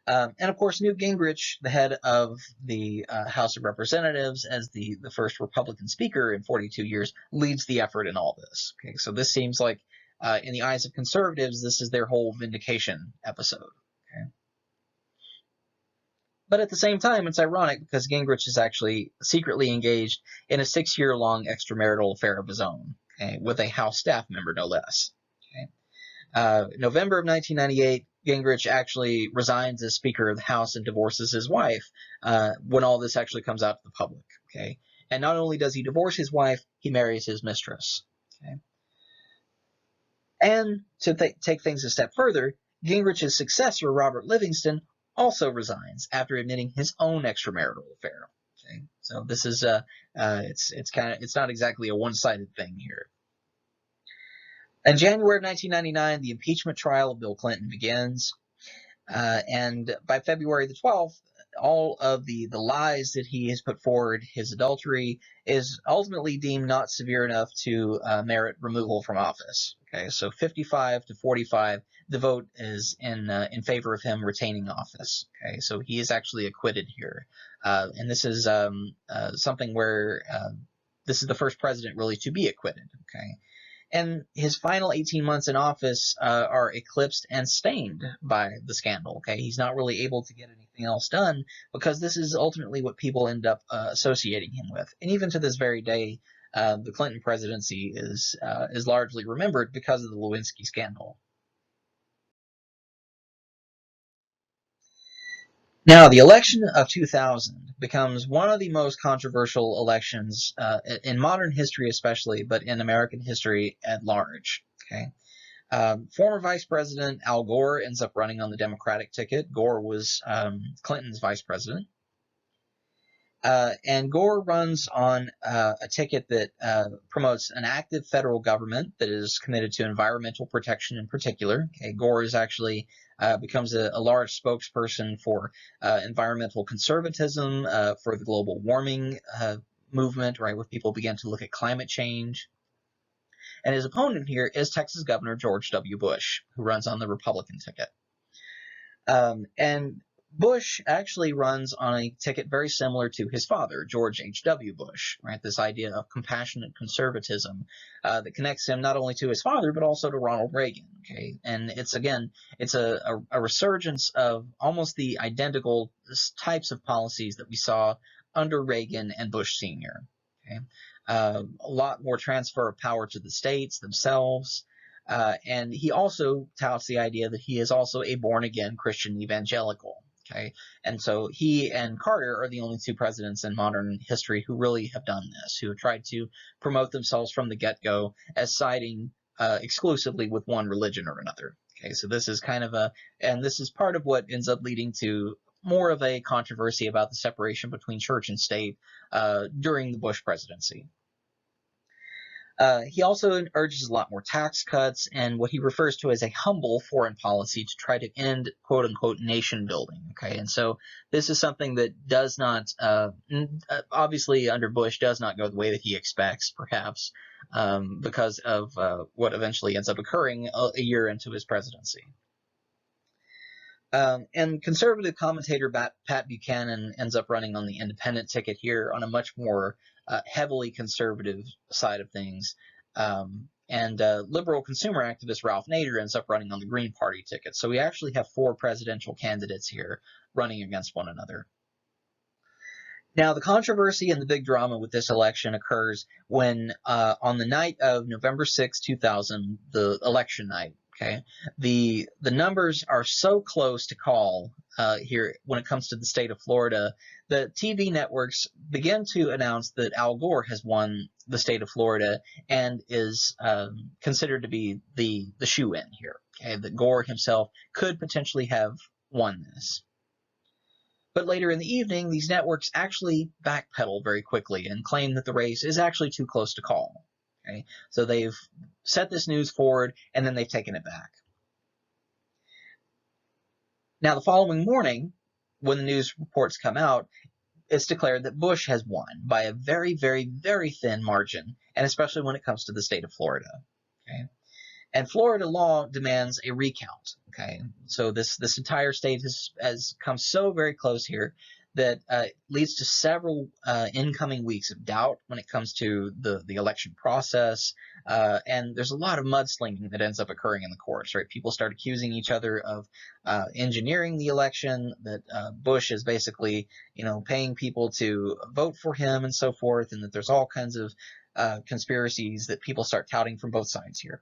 And of course, Newt Gingrich, the head of the House of Representatives, as the first Republican speaker in 42 years, leads the effort in all this. Okay, so this seems like, in the eyes of conservatives, this is their whole vindication episode. Okay. But at the same time, it's ironic because Gingrich is actually secretly engaged in a 6-year-long extramarital affair of his own, okay, with a House staff member, no less. Okay. November of 1998, Gingrich actually resigns as Speaker of the House and divorces his wife when all this actually comes out to the public. Okay. And not only does he divorce his wife, he marries his mistress. Okay. And to take things a step further, Gingrich's successor, Robert Livingston, also resigns after admitting his own extramarital affair. Okay, so this is it's not exactly a one-sided thing here. In January of 1999, the impeachment trial of Bill Clinton begins, and by February the 12th, all of the lies that he has put forward, his adultery, is ultimately deemed not severe enough to merit removal from office. Okay, so 55 to 45, the vote is in favor of him retaining office. Okay, so he is actually acquitted here, and this is something where this is the first president really to be acquitted. Okay. And his final 18 months in office are eclipsed and stained by the scandal. Okay, he's not really able to get anything else done because this is ultimately what people end up associating him with. And even to this very day, the Clinton presidency is largely remembered because of the Lewinsky scandal. Now, the election of 2000 becomes one of the most controversial elections in modern history especially, but in American history at large. Okay, former Vice President Al Gore ends up running on the Democratic ticket. Gore was Clinton's vice president. And Gore runs on a ticket that promotes an active federal government that is committed to environmental protection in particular. Okay, Gore is actually becomes a large spokesperson for environmental conservatism, for the global warming movement, right, where people begin to look at climate change. And his opponent here is Texas Governor George W. Bush, who runs on the Republican ticket. And Bush actually runs on a ticket very similar to his father, George H.W. Bush, right? This idea of compassionate conservatism that connects him not only to his father, but also to Ronald Reagan, okay? And it's a resurgence of almost the identical types of policies that we saw under Reagan and Bush Sr., okay? A lot more transfer of power to the states themselves. And he also touts the idea that he is also a born-again Christian evangelical. Okay, and so he and Carter are the only two presidents in modern history who really have done this, who have tried to promote themselves from the get-go as siding exclusively with one religion or another. Okay, so this is kind of and this is part of what ends up leading to more of a controversy about the separation between church and state during the Bush presidency. He also urges a lot more tax cuts and what he refers to as a humble foreign policy to try to end quote unquote nation building. Okay, and so this is something that does not, obviously under Bush, does not go the way that he expects, perhaps, because of what eventually ends up occurring a year into his presidency. And conservative commentator Pat Buchanan ends up running on the independent ticket here on a much more heavily conservative side of things. And liberal consumer activist Ralph Nader ends up running on the Green Party ticket. So we actually have 4 presidential candidates here running against one another. Now, the controversy and the big drama with this election occurs when, on the night of November 6, 2000, the election night, okay, the numbers are so close to call here when it comes to the state of Florida that TV networks begin to announce that Al Gore has won the state of Florida and is considered to be the shoe-in here, okay, that Gore himself could potentially have won this. But later in the evening, these networks actually backpedal very quickly and claim that the race is actually too close to call. Okay? So they've set this news forward, and then they've taken it back. Now, the following morning, when the news reports come out, it's declared that Bush has won by a very, very, very thin margin, and especially when it comes to the state of Florida. Okay? And Florida law demands a recount. Okay, so this entire state has come so very close here that leads to several incoming weeks of doubt when it comes to the election process, and there's a lot of mudslinging that ends up occurring in the courts. Right, people start accusing each other of engineering the election. That Bush is basically paying people to vote for him and so forth, and that there's all kinds of conspiracies that people start touting from both sides here.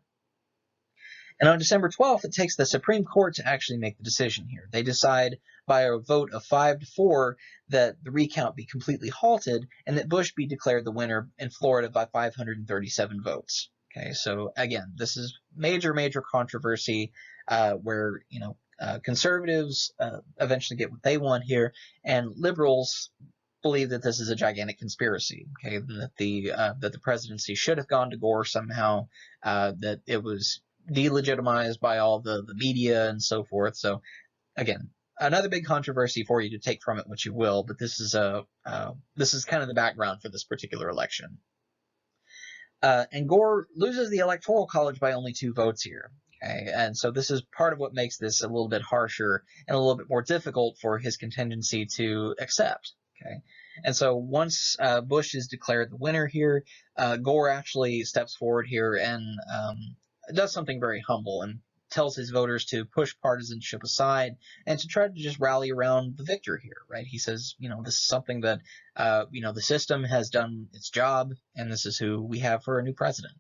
And on December 12th, it takes the Supreme Court to actually make the decision here. They decide by a vote of 5-4 that the recount be completely halted and that Bush be declared the winner in Florida by 537 votes. Okay, so again, this is major, major controversy where conservatives eventually get what they want here, and liberals believe that this is a gigantic conspiracy. Okay, that the presidency should have gone to Gore somehow, that it was delegitimized by all the media and so forth. So again, another big controversy for you to take from it what you will, but this is kind of the background for this particular election. And Gore loses the Electoral College by only 2 votes here. Okay, and so this is part of what makes this a little bit harsher and a little bit more difficult for his contingency to accept. Okay, and so once Bush is declared the winner here, Gore actually steps forward here and does something very humble and tells his voters to push partisanship aside and to try to just rally around the victor here, right? He says, this is something that, the system has done its job, and this is who we have for a new president.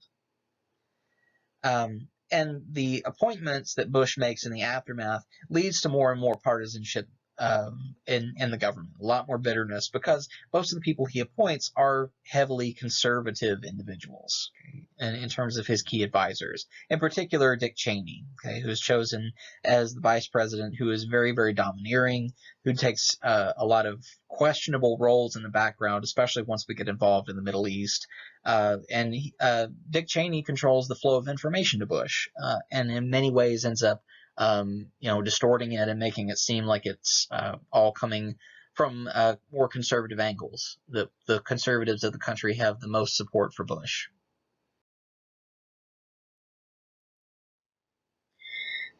And the appointments that Bush makes in the aftermath leads to more and more partisanship in the government, a lot more bitterness, because most of the people he appoints are heavily conservative individuals, okay, and in terms of his key advisors, in particular Dick Cheney, okay, who is chosen as the vice president, who is very, very domineering, who takes a lot of questionable roles in the background, especially once we get involved in the Middle East. And Dick Cheney controls the flow of information to Bush, and in many ways ends up distorting it and making it seem like it's all coming from more conservative angles. The conservatives of the country have the most support for Bush.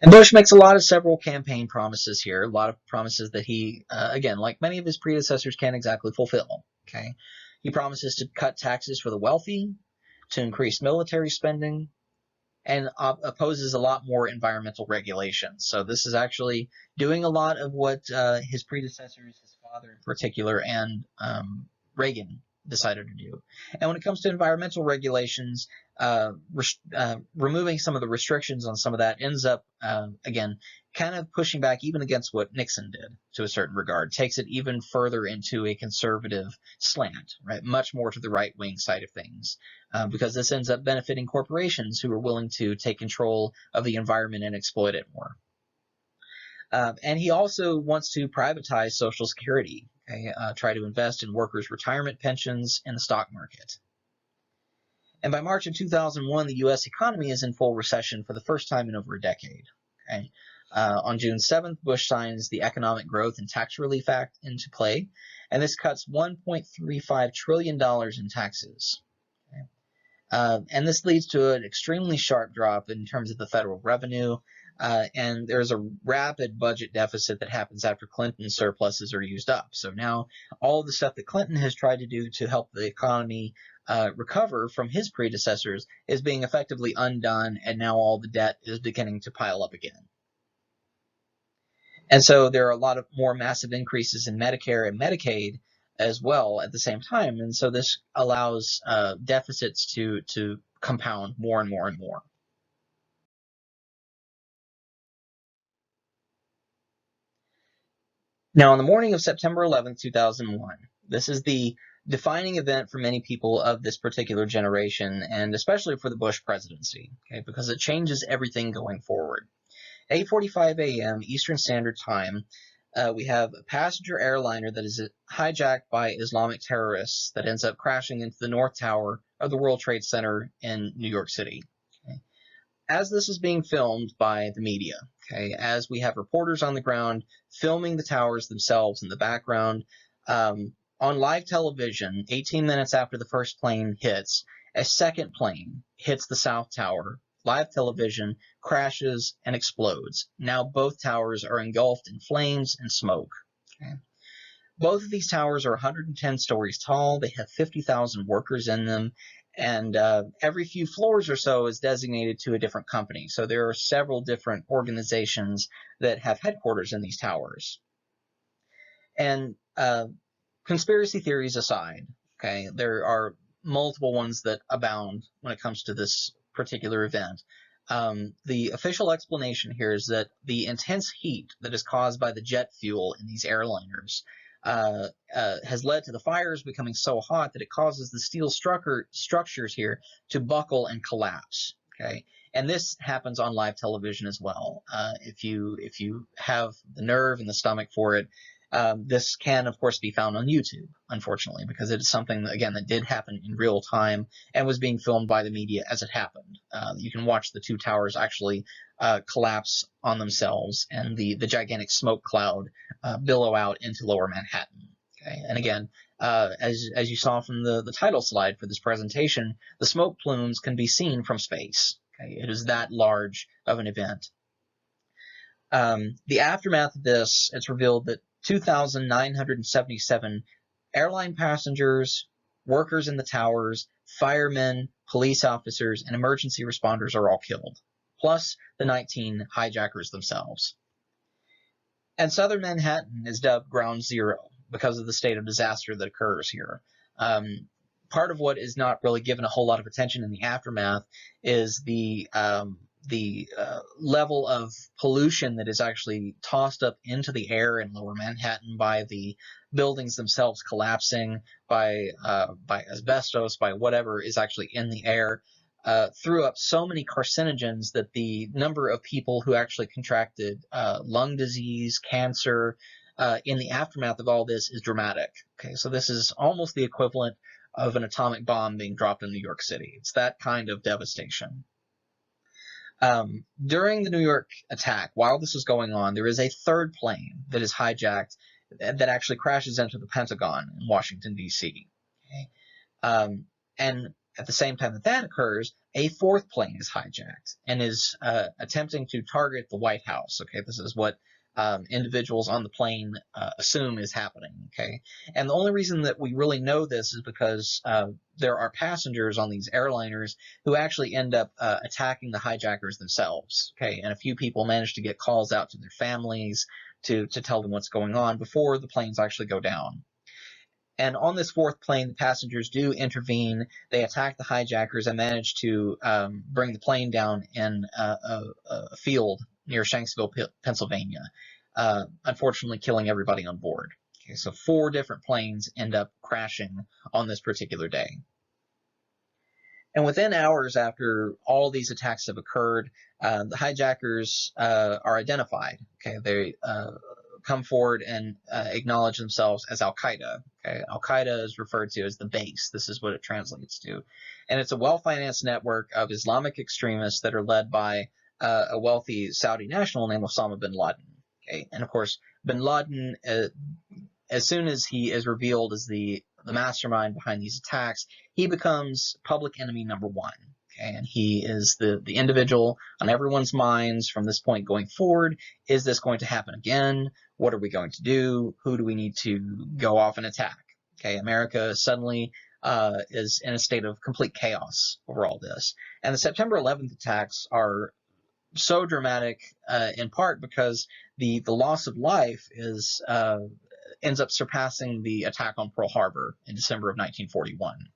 And Bush makes a lot of several campaign promises here, a lot of promises that he, again, like many of his predecessors, can't exactly fulfill. Okay, he promises to cut taxes for the wealthy, to increase military spending, and opposes a lot more environmental regulations. So this is actually doing a lot of what his predecessors, his father in particular, and Reagan decided to do. And when it comes to environmental regulations, removing some of the restrictions on some of that ends up, again, kind of pushing back even against what Nixon did to a certain regard, takes it even further into a conservative slant, right? Much more to the right-wing side of things, because this ends up benefiting corporations who are willing to take control of the environment and exploit it more. And he also wants to privatize Social Security, okay? Try to invest in workers' retirement pensions and the stock market. And by March of 2001, the U.S. economy is in full recession for the first time in over a decade. Okay? On June 7th, Bush signs the Economic Growth and Tax Relief Act into play, and this cuts $1.35 trillion in taxes. Okay? And this leads to an extremely sharp drop in terms of the federal revenue, and there's a rapid budget deficit that happens after Clinton's surpluses are used up. So now all the stuff that Clinton has tried to do to help the economy recover from his predecessors is being effectively undone, and now all the debt is beginning to pile up again. And so there are a lot of more massive increases in Medicare and Medicaid as well at the same time, and so this allows deficits to compound more and more and more. Now, on the morning of September 11th, 2001, this is the defining event for many people of this particular generation, and especially for the Bush presidency, okay, because it changes everything going forward. 8:45 a.m. Eastern Standard Time, we have a passenger airliner that is hijacked by Islamic terrorists that ends up crashing into the North Tower of the World Trade Center in New York City. Okay. As this is being filmed by the media, okay, as we have reporters on the ground filming the towers themselves in the background, on live television, 18 minutes after the first plane hits, a second plane hits the South Tower. Live television crashes and explodes. Now both towers are engulfed in flames and smoke. Okay. Both of these towers are 110 stories tall. They have 50,000 workers in them, and every few floors or so is designated to a different company. So there are several different organizations that have headquarters in these towers. And conspiracy theories aside, okay, there are multiple ones that abound when it comes to this particular event. The official explanation here is that the intense heat that is caused by the jet fuel in these airliners has led to the fires becoming so hot that it causes the steel structures here to buckle and collapse. Okay, and this happens on live television as well. If you have the nerve and the stomach for it, this can, of course, be found on YouTube, unfortunately, because it is something, again, that did happen in real time and was being filmed by the media as it happened. You can watch the two towers actually collapse on themselves and the gigantic smoke cloud billow out into lower Manhattan. Okay? And again, as you saw from the title slide for this presentation, the smoke plumes can be seen from space. Okay? It is that large of an event. The aftermath of this, it's revealed that 2,977 airline passengers, workers in the towers, firemen, police officers, and emergency responders are all killed, plus the 19 hijackers themselves. And southern Manhattan is dubbed Ground Zero because of the state of disaster that occurs here. Part of what is not really given a whole lot of attention in the aftermath is the level of pollution that is actually tossed up into the air in lower Manhattan by the buildings themselves collapsing, by asbestos, by whatever is actually in the air, threw up so many carcinogens that the number of people who actually contracted lung disease, cancer, in the aftermath of all this is dramatic. Okay, so this is almost the equivalent of an atomic bomb being dropped in New York City. It's that kind of devastation. During the New York attack, while this was going on, there is a third plane that is hijacked that actually crashes into the Pentagon in Washington, D.C. Okay? And at the same time that occurs, a fourth plane is hijacked and is attempting to target the White House. Okay, this is what individuals on the plane assume is happening. Okay, and the only reason that we really know this is because there are passengers on these airliners who actually end up attacking the hijackers themselves. Okay, and a few people manage to get calls out to their families to tell them what's going on before the planes actually go down. And on this fourth plane, the passengers do intervene. They attack the hijackers and manage to bring the plane down in a field near Shanksville, Pennsylvania, unfortunately killing everybody on board. Okay, so 4 different planes end up crashing on this particular day. And within hours after all these attacks have occurred, the hijackers are identified. Okay, they come forward and acknowledge themselves as Al-Qaeda. Okay, Al-Qaeda is referred to as the base. This is what it translates to. And it's a well-financed network of Islamic extremists that are led by a wealthy Saudi national named Osama bin Laden. Okay, and of course, bin Laden, as soon as he is revealed as the mastermind behind these attacks, he becomes public enemy number 1. Okay, and he is the individual on everyone's minds from this point going forward. Is this going to happen again? What are we going to do? Who do we need to go off and attack? Okay, America suddenly is in a state of complete chaos over all this. And the September 11th attacks are so dramatic in part because the loss of life ends up surpassing the attack on Pearl Harbor in December of 1941.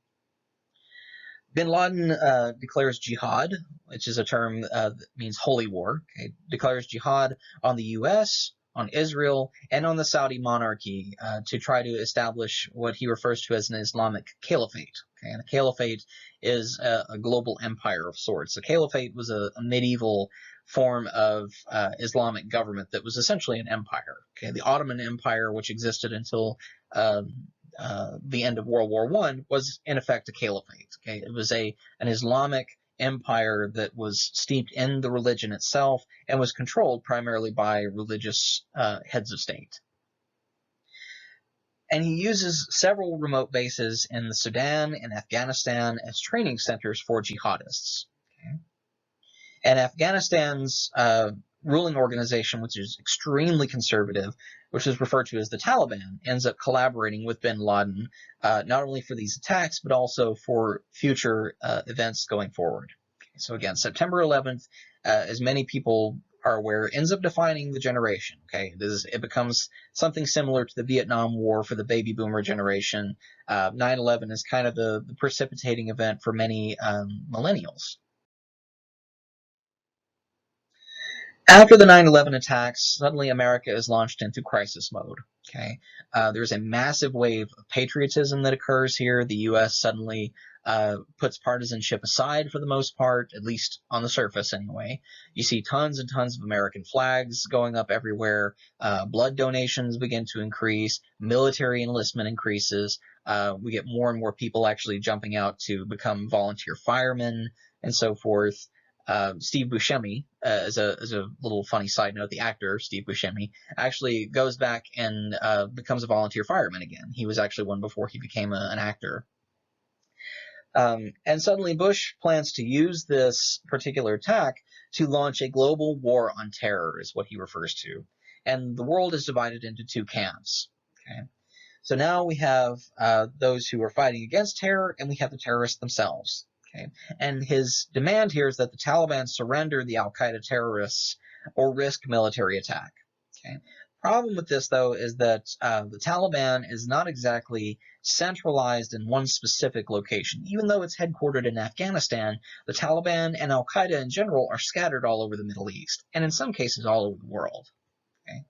Bin Laden declares jihad, which is a term that means holy war. Okay? Declares jihad on the U.S., on Israel, and on the Saudi monarchy to try to establish what he refers to as an Islamic caliphate. Okay? And a caliphate is a global empire of sorts. A caliphate was a medieval form of Islamic government that was essentially an empire. Okay? The Ottoman Empire, which existed until the end of World War I, was in effect a caliphate. Okay? It was an Islamic empire that was steeped in the religion itself and was controlled primarily by religious heads of state. And he uses several remote bases in the Sudan and Afghanistan as training centers for jihadists. Okay? And Afghanistan's ruling organization, which is extremely conservative, which is referred to as the Taliban, ends up collaborating with bin Laden, not only for these attacks, but also for future events going forward. Okay, so again, September 11th, as many people are aware, ends up defining the generation. Okay, it becomes something similar to the Vietnam War for the baby boomer generation. 9/11 is kind of the precipitating event for many millennials. After the 9/11 attacks, suddenly America is launched into crisis mode. Okay, there's a massive wave of patriotism that occurs here. The U.S. suddenly puts partisanship aside for the most part, at least on the surface anyway. You see tons and tons of American flags going up everywhere. Blood donations begin to increase. Military enlistment increases. We get more and more people actually jumping out to become volunteer firemen and so forth. Steve Buscemi, as a little funny side note, the actor Steve Buscemi actually goes back and becomes a volunteer fireman again. He was actually one before he became an actor. And suddenly Bush plans to use this particular attack to launch a global war on terror, is what he refers to. And the world is divided into 2 camps. Okay? So now we have those who are fighting against terror, and we have the terrorists themselves. Okay? And his demand here is that the Taliban surrender the al-Qaeda terrorists or risk military attack. Okay? Problem with this, though, is that the Taliban is not exactly centralized in one specific location. Even though it's headquartered in Afghanistan, the Taliban and al-Qaeda in general are scattered all over the Middle East, and in some cases all over the world. Okay?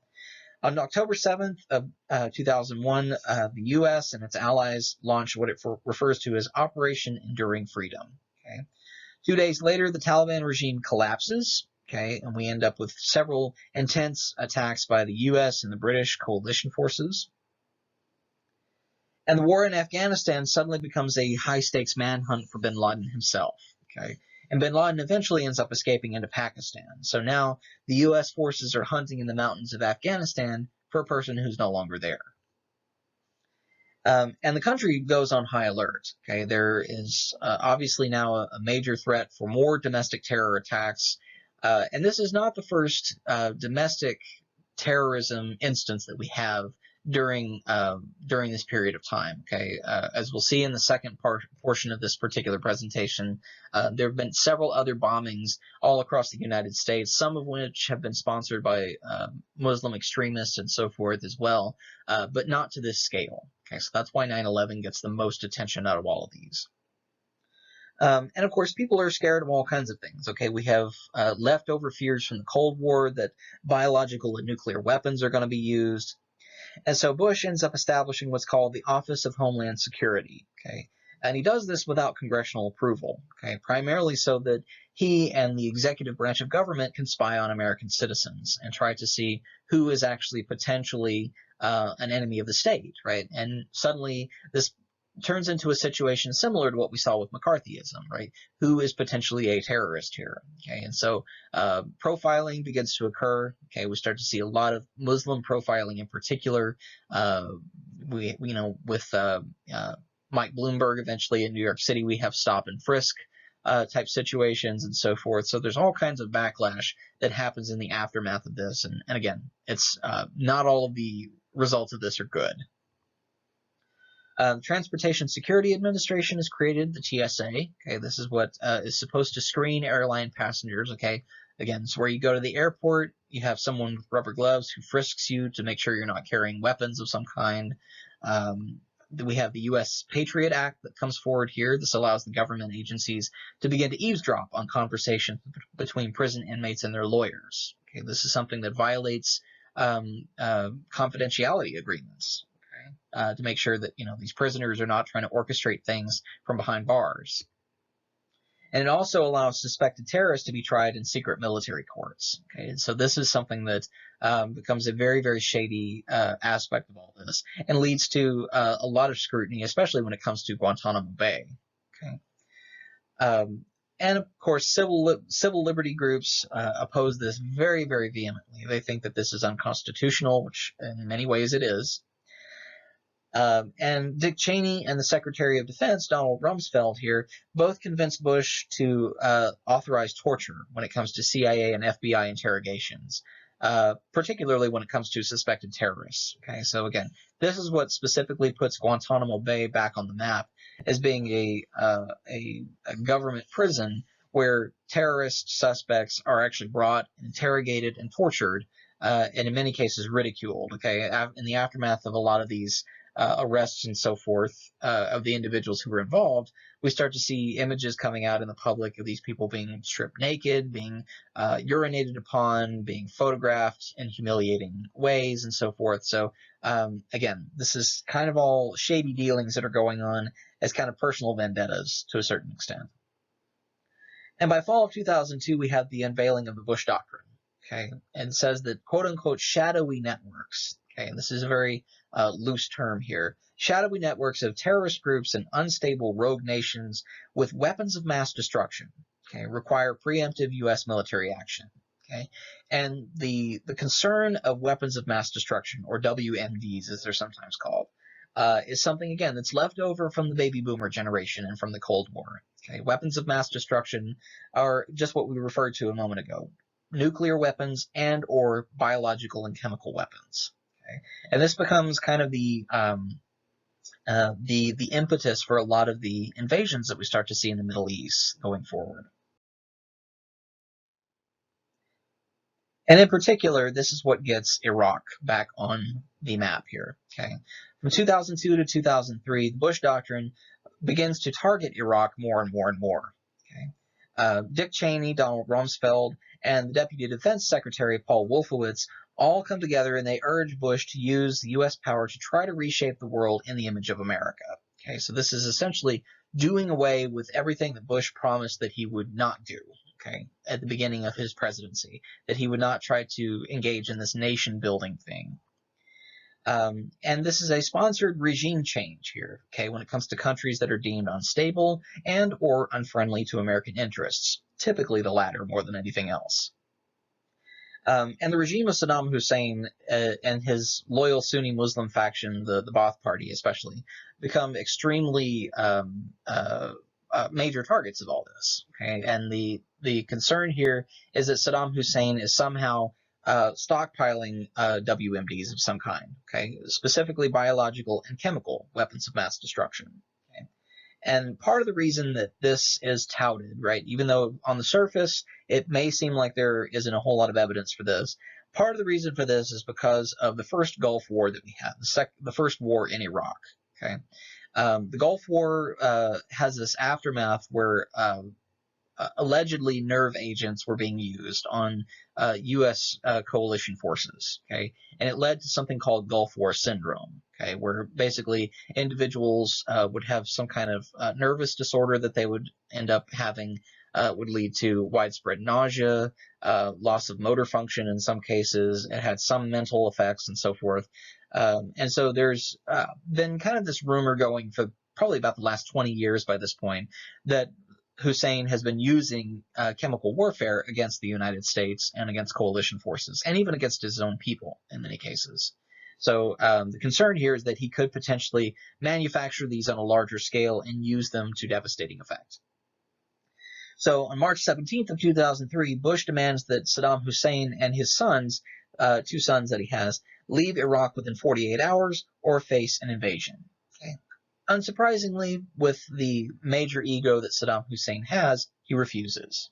On October 7th of 2001, the U.S. and its allies launched what it refers to as Operation Enduring Freedom. Okay? 2 days later, the Taliban regime collapses, okay, and we end up with several intense attacks by the U.S. and the British coalition forces. And the war in Afghanistan suddenly becomes a high-stakes manhunt for bin Laden himself. Okay? And bin Laden eventually ends up escaping into Pakistan. So now the U.S. forces are hunting in the mountains of Afghanistan for a person who's no longer there. And the country goes on high alert. Okay? There is obviously now a major threat for more domestic terror attacks. And this is not the first domestic terrorism instance that we have during this period of time. Okay, as we'll see in the second portion of this particular presentation, there have been several other bombings all across the United States, some of which have been sponsored by Muslim extremists and so forth as well, but not to this scale. Okay, so that's why 9/11 gets the most attention out of all of these. And of course, people are scared of all kinds of things. Okay, we have leftover fears from the Cold War that biological and nuclear weapons are going to be used. And so Bush ends up establishing what's called the Office of Homeland Security. Okay, and he does this without congressional approval. Okay, primarily so that he and the executive branch of government can spy on American citizens and try to see who is actually potentially an enemy of the state, right? And suddenly this turns into a situation similar to what we saw with McCarthyism, right? Who is potentially a terrorist here? Okay, and so profiling begins to occur. Okay, we start to see a lot of Muslim profiling in particular. With Mike Bloomberg eventually in New York City, we have stop and frisk type situations and so forth. So there's all kinds of backlash that happens in the aftermath of this. And again, it's not all of the results of this are good. Transportation Security Administration is created, the TSA. Okay, this is what is supposed to screen airline passengers. Okay, again, it's where you go to the airport, you have someone with rubber gloves who frisks you to make sure you're not carrying weapons of some kind. We have the U.S. Patriot Act that comes forward here. This allows the government agencies to begin to eavesdrop on conversations between prison inmates and their lawyers. Okay, this is something that violates confidentiality agreements. To make sure that these prisoners are not trying to orchestrate things from behind bars. And it also allows suspected terrorists to be tried in secret military courts. Okay, and so this is something that becomes a very, very shady aspect of all this and leads to a lot of scrutiny, especially when it comes to Guantanamo Bay. Okay. And of course, civil liberty groups oppose this very, very vehemently. They think that this is unconstitutional, which in many ways it is. And Dick Cheney and the Secretary of Defense, Donald Rumsfeld here, both convinced Bush to authorize torture when it comes to CIA and FBI interrogations, particularly when it comes to suspected terrorists. Okay, so again, this is what specifically puts Guantanamo Bay back on the map as being a government prison where terrorist suspects are actually brought, interrogated, and tortured, and in many cases ridiculed. Okay, in the aftermath of a lot of these arrests and so forth of the individuals who were involved, we start to see images coming out in the public of these people being stripped naked, being urinated upon, being photographed in humiliating ways and so forth. So again, this is kind of all shady dealings that are going on as kind of personal vendettas to a certain extent. And by fall of 2002, we have the unveiling of the Bush Doctrine. Okay, and it says that quote-unquote shadowy networks, okay, and this is a very loose term here, shadowy networks of terrorist groups and unstable rogue nations with weapons of mass destruction, okay, require preemptive U.S. military action. Okay, and the concern of weapons of mass destruction, or WMDs as they're sometimes called, is something, again, that's left over from the baby boomer generation and from the Cold War. Okay, weapons of mass destruction are just what we referred to a moment ago. Nuclear weapons and or biological and chemical weapons. Okay? And this becomes kind of the impetus for a lot of the invasions that we start to see in the Middle East going forward. And in particular, this is what gets Iraq back on the map here. Okay, from 2002 to 2003, the Bush Doctrine begins to target Iraq more and more and more. Okay, Dick Cheney, Donald Rumsfeld, and the Deputy Defense Secretary Paul Wolfowitz all come together and they urge Bush to use the U.S. power to try to reshape the world in the image of America. Okay, so this is essentially doing away with everything that Bush promised that he would not do. Okay, at the beginning of his presidency, that he would not try to engage in this nation-building thing. And this is a sponsored regime change here, okay, when it comes to countries that are deemed unstable and or unfriendly to American interests, typically the latter more than anything else. And the regime of Saddam Hussein and his loyal Sunni Muslim faction, the Ba'ath Party especially, become extremely major targets of all this. Okay, and the concern here is that Saddam Hussein is somehow stockpiling WMDs of some kind, okay, specifically biological and chemical weapons of mass destruction. Okay? And part of the reason that this is touted, right, even though on the surface it may seem like there isn't a whole lot of evidence for this, part of the reason for this is because of the first Gulf War that we had, the first war in Iraq. Okay, the Gulf War has this aftermath where allegedly nerve agents were being used on U.S. Coalition forces, okay, and it led to something called Gulf War syndrome, okay, where basically individuals would have some kind of nervous disorder that they would end up having, would lead to widespread nausea, loss of motor function in some cases. It had some mental effects and so forth. And so there's been kind of this rumor going for probably about the last 20 years by this point that Hussein has been using chemical warfare against the United States and against coalition forces, and even against his own people in many cases. So the concern here is that he could potentially manufacture these on a larger scale and use them to devastating effect. So on March 17th of 2003, Bush demands that Saddam Hussein and his sons, 2 sons that he has, leave Iraq within 48 hours or face an invasion. Okay. Unsurprisingly, with the major ego that Saddam Hussein has, he refuses.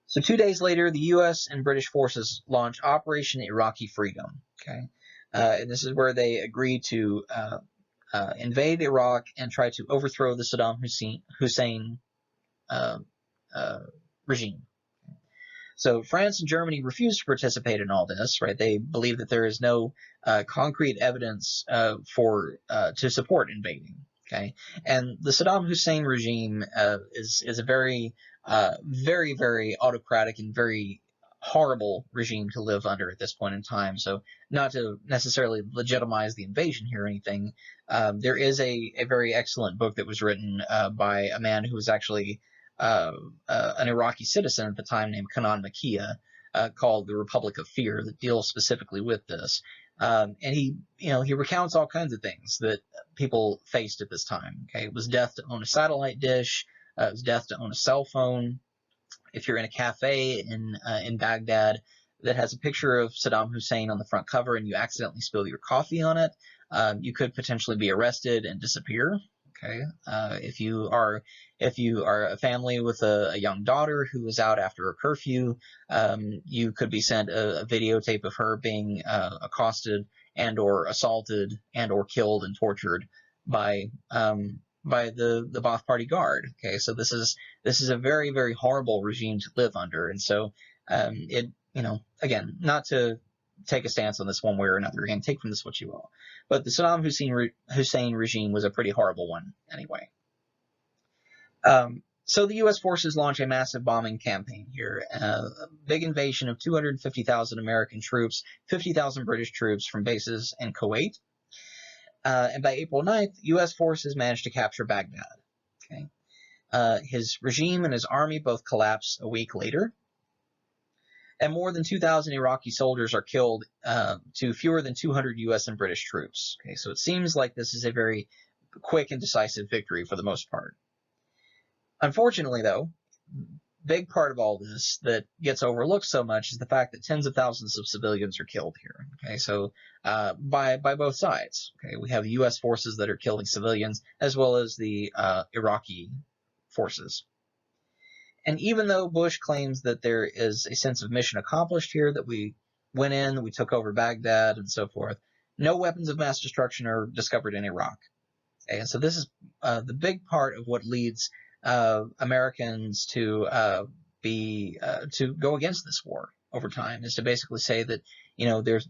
So 2 days later, the U.S. and British forces launch Operation Iraqi Freedom. Okay, and this is where they agree to invade Iraq and try to overthrow the Saddam Hussein regime. So France and Germany refuse to participate in all this, right? They believe that there is no concrete evidence to support invading. Okay, and the Saddam Hussein regime is a very, very, very autocratic and very horrible regime to live under at this point in time. So, not to necessarily legitimize the invasion here or anything, there is a very excellent book that was written by a man who was actually an Iraqi citizen at the time named Kanan Makia, called The Republic of Fear, that deals specifically with this. And he recounts all kinds of things that people faced at this time. Okay, it was death to own a satellite dish. It was death to own a cell phone. If you're in a cafe in Baghdad that has a picture of Saddam Hussein on the front cover and you accidentally spill your coffee on it, you could potentially be arrested and disappear. Okay, if you are a family with a young daughter who is out after a curfew, you could be sent a videotape of her being accosted and or assaulted and or killed and tortured by the Ba'ath Party Guard. Okay, so this is a very, very horrible regime to live under, and so again, not to take a stance on this one way or another, and take from this what you will, but the Saddam Hussein regime was a pretty horrible one anyway. So the U.S. forces launch a massive bombing campaign here, a big invasion of 250,000 American troops, 50,000 British troops from bases in Kuwait. And by April 9th, U.S. forces managed to capture Baghdad. Okay. His regime and his army both collapse a week later. And more than 2,000 Iraqi soldiers are killed to fewer than 200 U.S. and British troops. Okay, so it seems like this is a very quick and decisive victory for the most part. Unfortunately, though, big part of all this that gets overlooked so much is the fact that tens of thousands of civilians are killed here. Okay, so by both sides. Okay, we have U.S. forces that are killing civilians as well as the Iraqi forces. And even though Bush claims that there is a sense of mission accomplished here, that we went in, we took over Baghdad and so forth, no weapons of mass destruction are discovered in Iraq. Okay, and so this is the big part of what leads Americans to go against this war over time, is to basically say that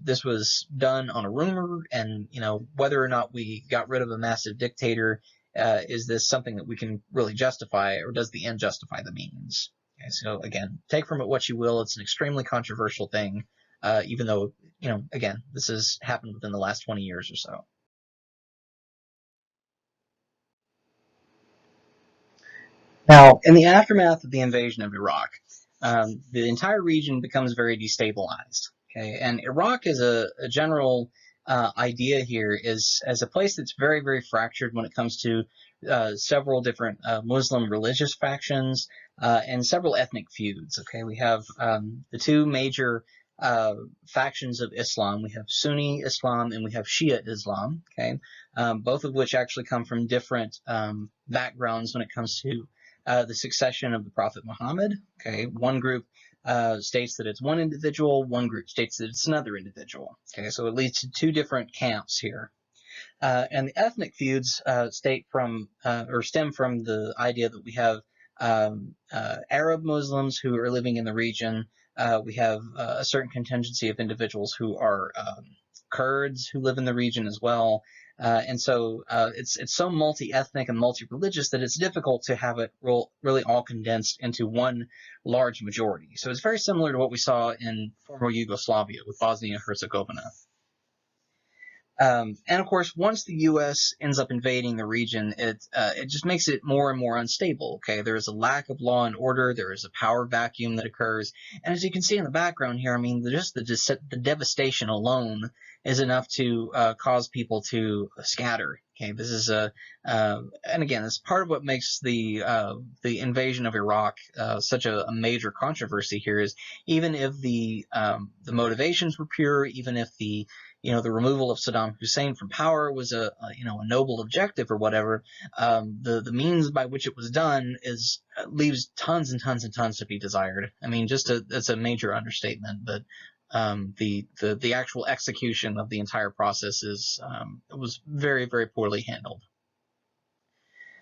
this was done on a rumor, and whether or not we got rid of a massive dictator, is this something that we can really justify, or does the end justify the means? Okay, so again, take from it what you will. It's an extremely controversial thing, even though again, this has happened within the last 20 years or so. Now, in the aftermath of the invasion of Iraq, the entire region becomes very destabilized. Okay, and Iraq is a general idea here is as a place that's very, very fractured when it comes to several different Muslim religious factions and several ethnic feuds. Okay, we have the two major factions of Islam. We have Sunni Islam and we have Shia Islam, okay, both of which actually come from different backgrounds when it comes to the succession of the Prophet Muhammad. Okay, one group states that it's one individual, one group states that it's another individual. Okay, so it leads to two different camps here. And the ethnic feuds stem from the idea that we have Arab Muslims who are living in the region. We have a certain contingency of individuals who are Kurds who live in the region as well. And so it's so multi-ethnic and multi-religious that it's difficult to have it really all condensed into one large majority. So it's very similar to what we saw in former Yugoslavia with Bosnia and Herzegovina. And of course, once the U.S. ends up invading the region, it just makes it more and more unstable. Okay, there is a lack of law and order. There is a power vacuum that occurs, and as you can see in the background here, I mean, just the devastation alone is enough to cause people to scatter. Okay, this is and again, it's part of what makes the invasion of Iraq such a major controversy here. Is even if the motivations were pure, even if the removal of Saddam Hussein from power was a noble objective or whatever, the means by which it was done leaves tons and tons and tons to be desired. I mean, it's a major understatement, but the actual execution of the entire process was very, very poorly handled.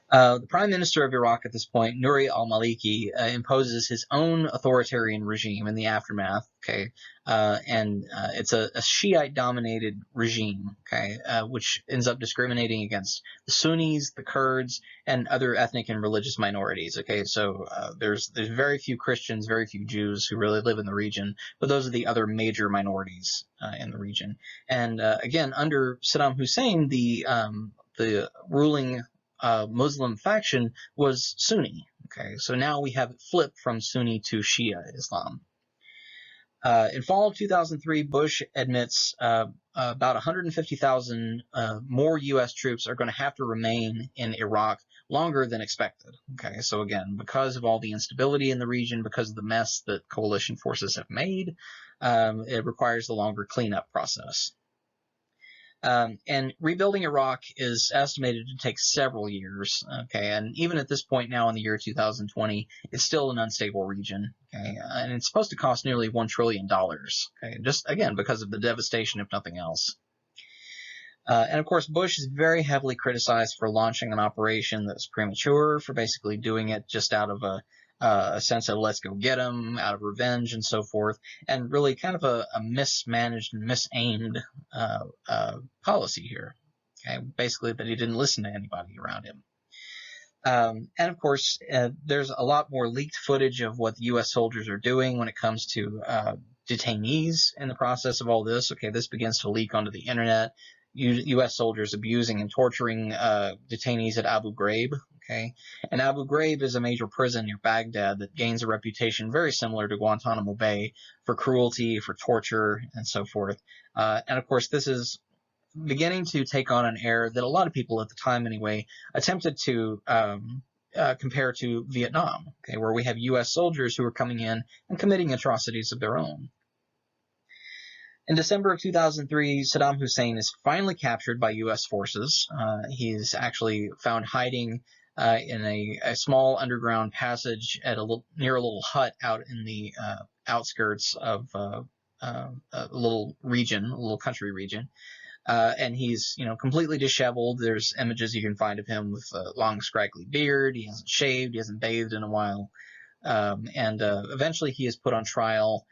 The Prime Minister of Iraq at this point, Nouri al-Maliki, imposes his own authoritarian regime in the aftermath, okay, and it's a Shiite-dominated regime, okay, which ends up discriminating against the Sunnis, the Kurds, and other ethnic and religious minorities, okay, so there's very few Christians, very few Jews who really live in the region, but those are the other major minorities in the region. And again, under Saddam Hussein, the ruling Muslim faction was Sunni. Okay, so now we have it flipped from Sunni to Shia Islam. In fall of 2003, Bush admits about 150,000 more U.S. troops are going to have to remain in Iraq longer than expected. Okay, so again, because of all the instability in the region, because of the mess that coalition forces have made, it requires the longer cleanup process. And rebuilding Iraq is estimated to take several years, okay, and even at this point now in the year 2020, it's still an unstable region, okay, and it's supposed to cost nearly $1 trillion, okay, just, again, because of the devastation, if nothing else. And of course, Bush is very heavily criticized for launching an operation that was premature, for basically doing it just out of a sense of let's go get him, out of revenge and so forth, and really kind of a mismanaged and misaimed policy here. Okay, basically that he didn't listen to anybody around him. And of course, there's a lot more leaked footage of what the U.S. soldiers are doing when it comes to detainees in the process of all this. Okay, this begins to leak onto the internet. U.S. soldiers abusing and torturing detainees at Abu Ghraib. Okay, and Abu Ghraib is a major prison near Baghdad that gains a reputation very similar to Guantanamo Bay for cruelty, for torture, and so forth. And of course, this is beginning to take on an air that a lot of people at the time, anyway, attempted to compare to Vietnam. Okay, where we have U.S. soldiers who are coming in and committing atrocities of their own. In December of 2003, Saddam Hussein is finally captured by U.S. forces. He's actually found hiding in a small underground passage at near a little hut out in the outskirts of a little region, a little country region. And he's, completely disheveled. There's images you can find of him with a long, scraggly beard. He hasn't shaved. He hasn't bathed in a while. And eventually he is put on trial,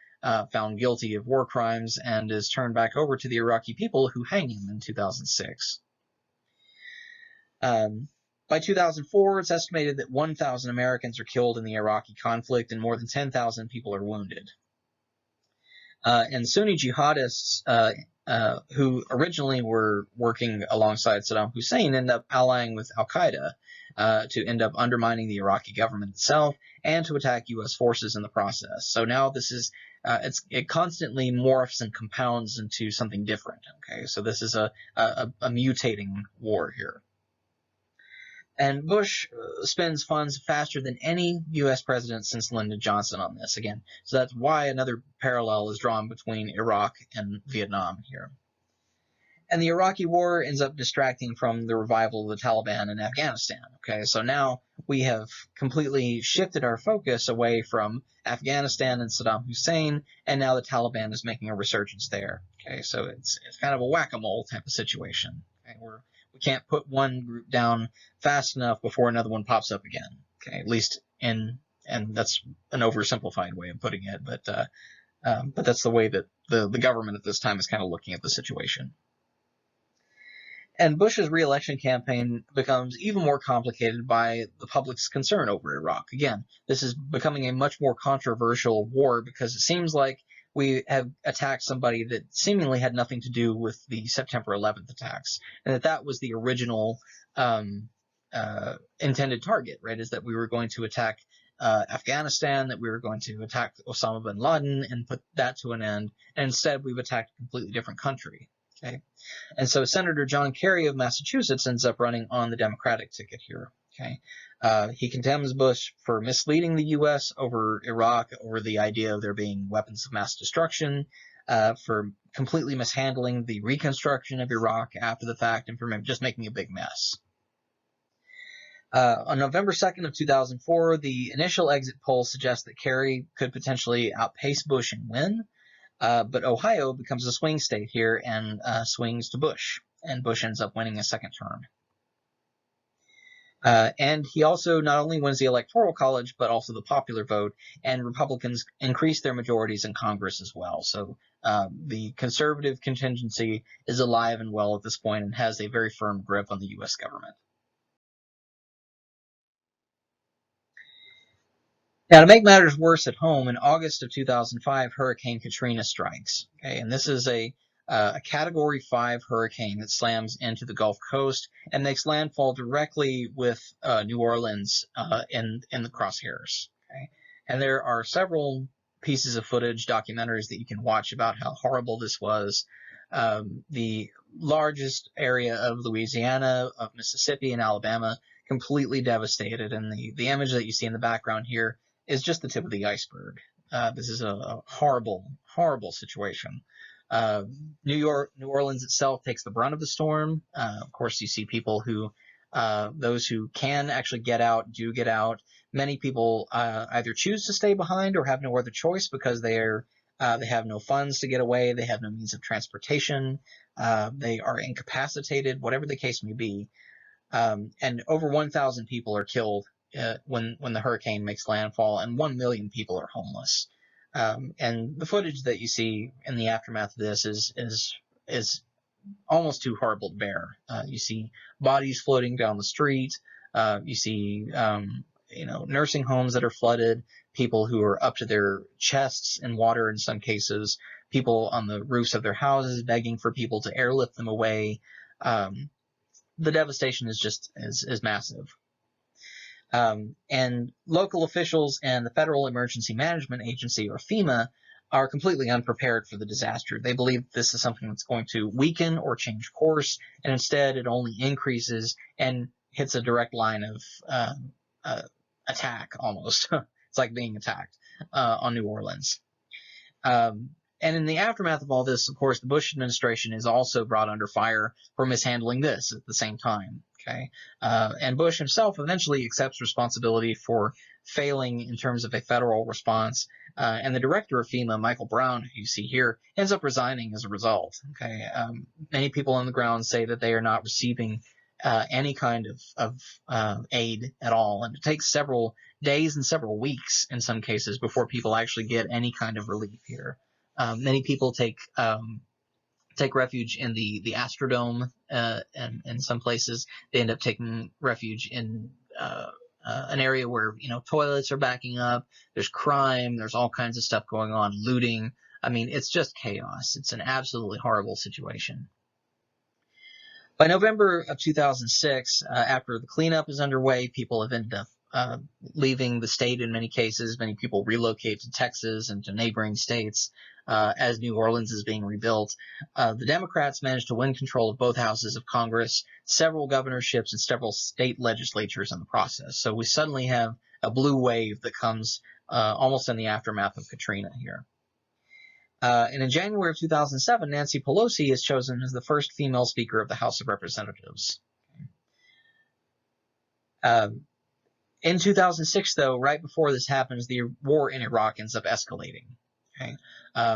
found guilty of war crimes, and is turned back over to the Iraqi people, who hang him in 2006. By 2004, it's estimated that 1,000 Americans are killed in the Iraqi conflict and more than 10,000 people are wounded. And Sunni jihadists who originally were working alongside Saddam Hussein end up allying with al-Qaeda to end up undermining the Iraqi government itself and to attack U.S. forces in the process. So now this is it constantly morphs and compounds into something different. Okay, so this is a mutating war here. And Bush spends funds faster than any U.S. president since Lyndon Johnson on this again. So that's why another parallel is drawn between Iraq and Vietnam here. And the Iraqi war ends up distracting from the revival of the Taliban in Afghanistan. Okay, so now we have completely shifted our focus away from Afghanistan and Saddam Hussein, and now the Taliban is making a resurgence there. Okay, so it's kind of a whack-a-mole type of situation. Okay, we can't put one group down fast enough before another one pops up again. Okay, at least and that's an oversimplified way of putting it, but that's the way that the government at this time is kind of looking at the situation. And Bush's re-election campaign becomes even more complicated by the public's concern over Iraq. Again, this is becoming a much more controversial war because it seems like we have attacked somebody that seemingly had nothing to do with the September 11th attacks, and that was the original intended target, right? Is that we were going to attack Afghanistan, that we were going to attack Osama bin Laden and put that to an end, and instead we've attacked a completely different country. Okay, and so Senator John Kerry of Massachusetts ends up running on the Democratic ticket here. Okay, he condemns Bush for misleading the U.S. over Iraq, over the idea of there being weapons of mass destruction, for completely mishandling the reconstruction of Iraq after the fact, and for just making a big mess. On November 2nd of 2004, the initial exit polls suggest that Kerry could potentially outpace Bush and win. But Ohio becomes a swing state here and swings to Bush, and Bush ends up winning a second term. And he also not only wins the Electoral College, but also the popular vote, and Republicans increase their majorities in Congress as well. So the conservative contingency is alive and well at this point and has a very firm grip on the U.S. government. Now, to make matters worse at home, in August of 2005, Hurricane Katrina strikes. Okay, and this is a Category 5 hurricane that slams into the Gulf Coast and makes landfall directly with New Orleans in the crosshairs. Okay, and there are several pieces of footage, documentaries that you can watch about how horrible this was. The largest area of Louisiana, of Mississippi, and Alabama completely devastated, and the image that you see in the background here is just the tip of the iceberg. This is a horrible, horrible situation. New Orleans itself takes the brunt of the storm. Of course, you see people who, those who can actually get out, do get out. Many people either choose to stay behind or have no other choice because they have no funds to get away. They have no means of transportation. They are incapacitated, whatever the case may be. And over 1,000 people are killed when the hurricane makes landfall, and 1 million people are homeless. And the footage that you see in the aftermath of this is almost too horrible to bear. You see bodies floating down the street. You see nursing homes that are flooded, people who are up to their chests in water in some cases, people on the roofs of their houses begging for people to airlift them away. The devastation is massive. And local officials and the Federal Emergency Management Agency, or FEMA, are completely unprepared for the disaster. They believe this is something that's going to weaken or change course, and instead it only increases and hits a direct line of attack almost. It's like being attacked on New Orleans. And in the aftermath of all this, of course, the Bush administration is also brought under fire for mishandling this at the same time. Okay, and Bush himself eventually accepts responsibility for failing in terms of a federal response, and the director of FEMA, Michael Brown, who you see here, ends up resigning as a result. Okay, many people on the ground say that they are not receiving any kind of aid at all, and it takes several days and several weeks in some cases before people actually get any kind of relief here. Many people take refuge in the Astrodome, and in some places they end up taking refuge in an area where toilets are backing up. There's crime. There's all kinds of stuff going on, looting. I mean, it's just chaos. It's an absolutely horrible situation. By November of 2006, after the cleanup is underway, people have ended up leaving the state in many cases. Many people relocate to Texas and to neighboring states as New Orleans is being rebuilt. The Democrats managed to win control of both houses of Congress, several governorships, and several state legislatures in the process. So we suddenly have a blue wave that comes almost in the aftermath of Katrina here. And in January of 2007, Nancy Pelosi is chosen as the first female Speaker of the House of Representatives. In 2006, though, right before this happens, the war in Iraq ends up escalating. Okay?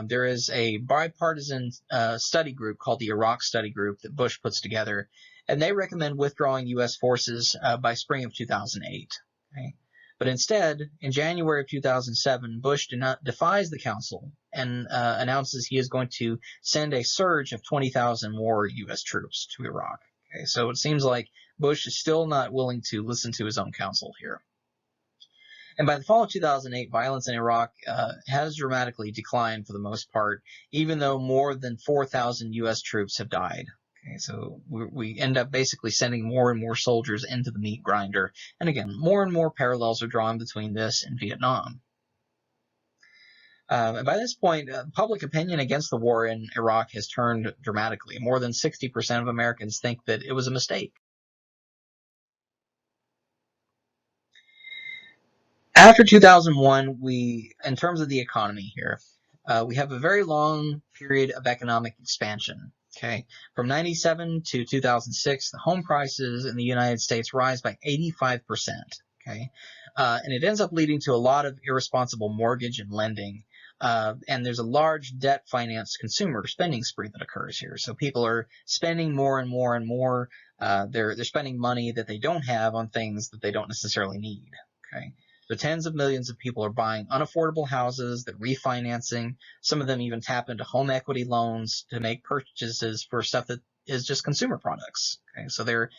There is a bipartisan study group called the Iraq Study Group that Bush puts together, and they recommend withdrawing U.S. forces by spring of 2008. Okay? But instead, in January of 2007, Bush defies the council and announces he is going to send a surge of 20,000 more U.S. troops to Iraq. Okay, so it seems like Bush is still not willing to listen to his own counsel here. And by the fall of 2008, violence in Iraq has dramatically declined for the most part, even though more than 4,000 U.S. troops have died. Okay, so we end up basically sending more and more soldiers into the meat grinder. And again, more and more parallels are drawn between this and Vietnam. And by this point, public opinion against the war in Iraq has turned dramatically. More than 60% of Americans think that it was a mistake. After 2001, in terms of the economy here, we have a very long period of economic expansion. Okay, from 97 to 2006, the home prices in the United States rise by 85%. Okay, and it ends up leading to a lot of irresponsible mortgage and lending. And there's a large debt-financed consumer spending spree that occurs here. So people are spending more and more and more. They're spending money that they don't have on things that they don't necessarily need. Okay. So tens of millions of people are buying unaffordable houses, they're refinancing. Some of them even tap into home equity loans to make purchases for stuff that is just consumer products. Okay, so they're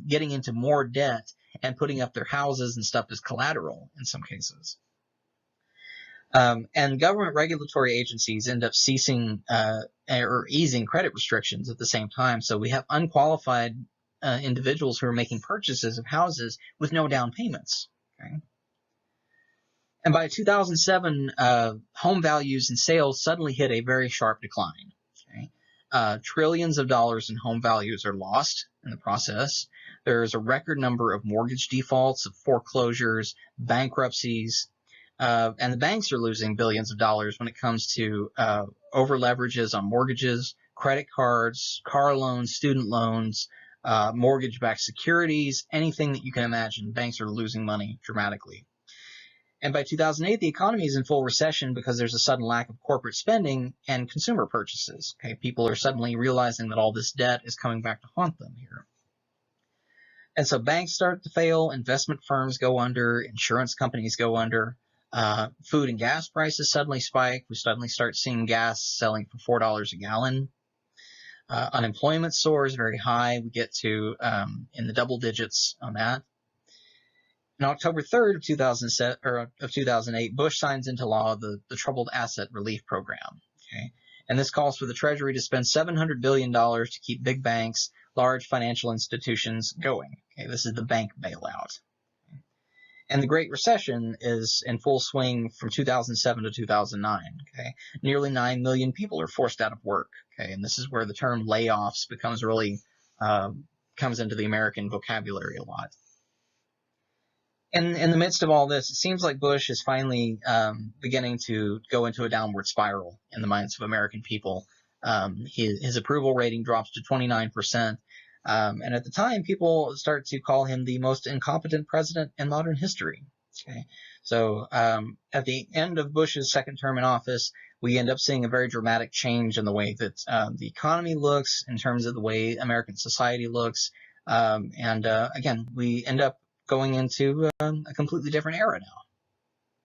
getting into more debt and putting up their houses and stuff as collateral in some cases. And government regulatory agencies end up ceasing or easing credit restrictions at the same time. So we have unqualified individuals who are making purchases of houses with no down payments. Okay. And by 2007, home values and sales suddenly hit a very sharp decline. Okay? Trillions of dollars in home values are lost in the process. There's a record number of mortgage defaults, of foreclosures, bankruptcies, and the banks are losing billions of dollars when it comes to over-leverages on mortgages, credit cards, car loans, student loans, mortgage-backed securities, anything that you can imagine. Banks are losing money dramatically. And by 2008, the economy is in full recession because there's a sudden lack of corporate spending and consumer purchases. Okay, people are suddenly realizing that all this debt is coming back to haunt them here. And so banks start to fail, investment firms go under, insurance companies go under, food and gas prices suddenly spike. We suddenly start seeing gas selling for $4 a gallon. Unemployment soars very high. We get to in the double digits on that. On October 3rd of 2008, Bush signs into law the Troubled Asset Relief Program. Okay? And this calls for the Treasury to spend $700 billion to keep big banks, large financial institutions going. Okay? This is the bank bailout. Okay? And the Great Recession is in full swing from 2007 to 2009. Okay? Nearly 9 million people are forced out of work. Okay? And this is where the term layoffs becomes really comes into the American vocabulary a lot. In the midst of all this, it seems like Bush is finally beginning to go into a downward spiral in the minds of American people. His approval rating drops to 29%. And at the time, people start to call him the most incompetent president in modern history. Okay? So at the end of Bush's second term in office, we end up seeing a very dramatic change in the way that the economy looks, in terms of the way American society looks. And again, we end up going into a completely different era now.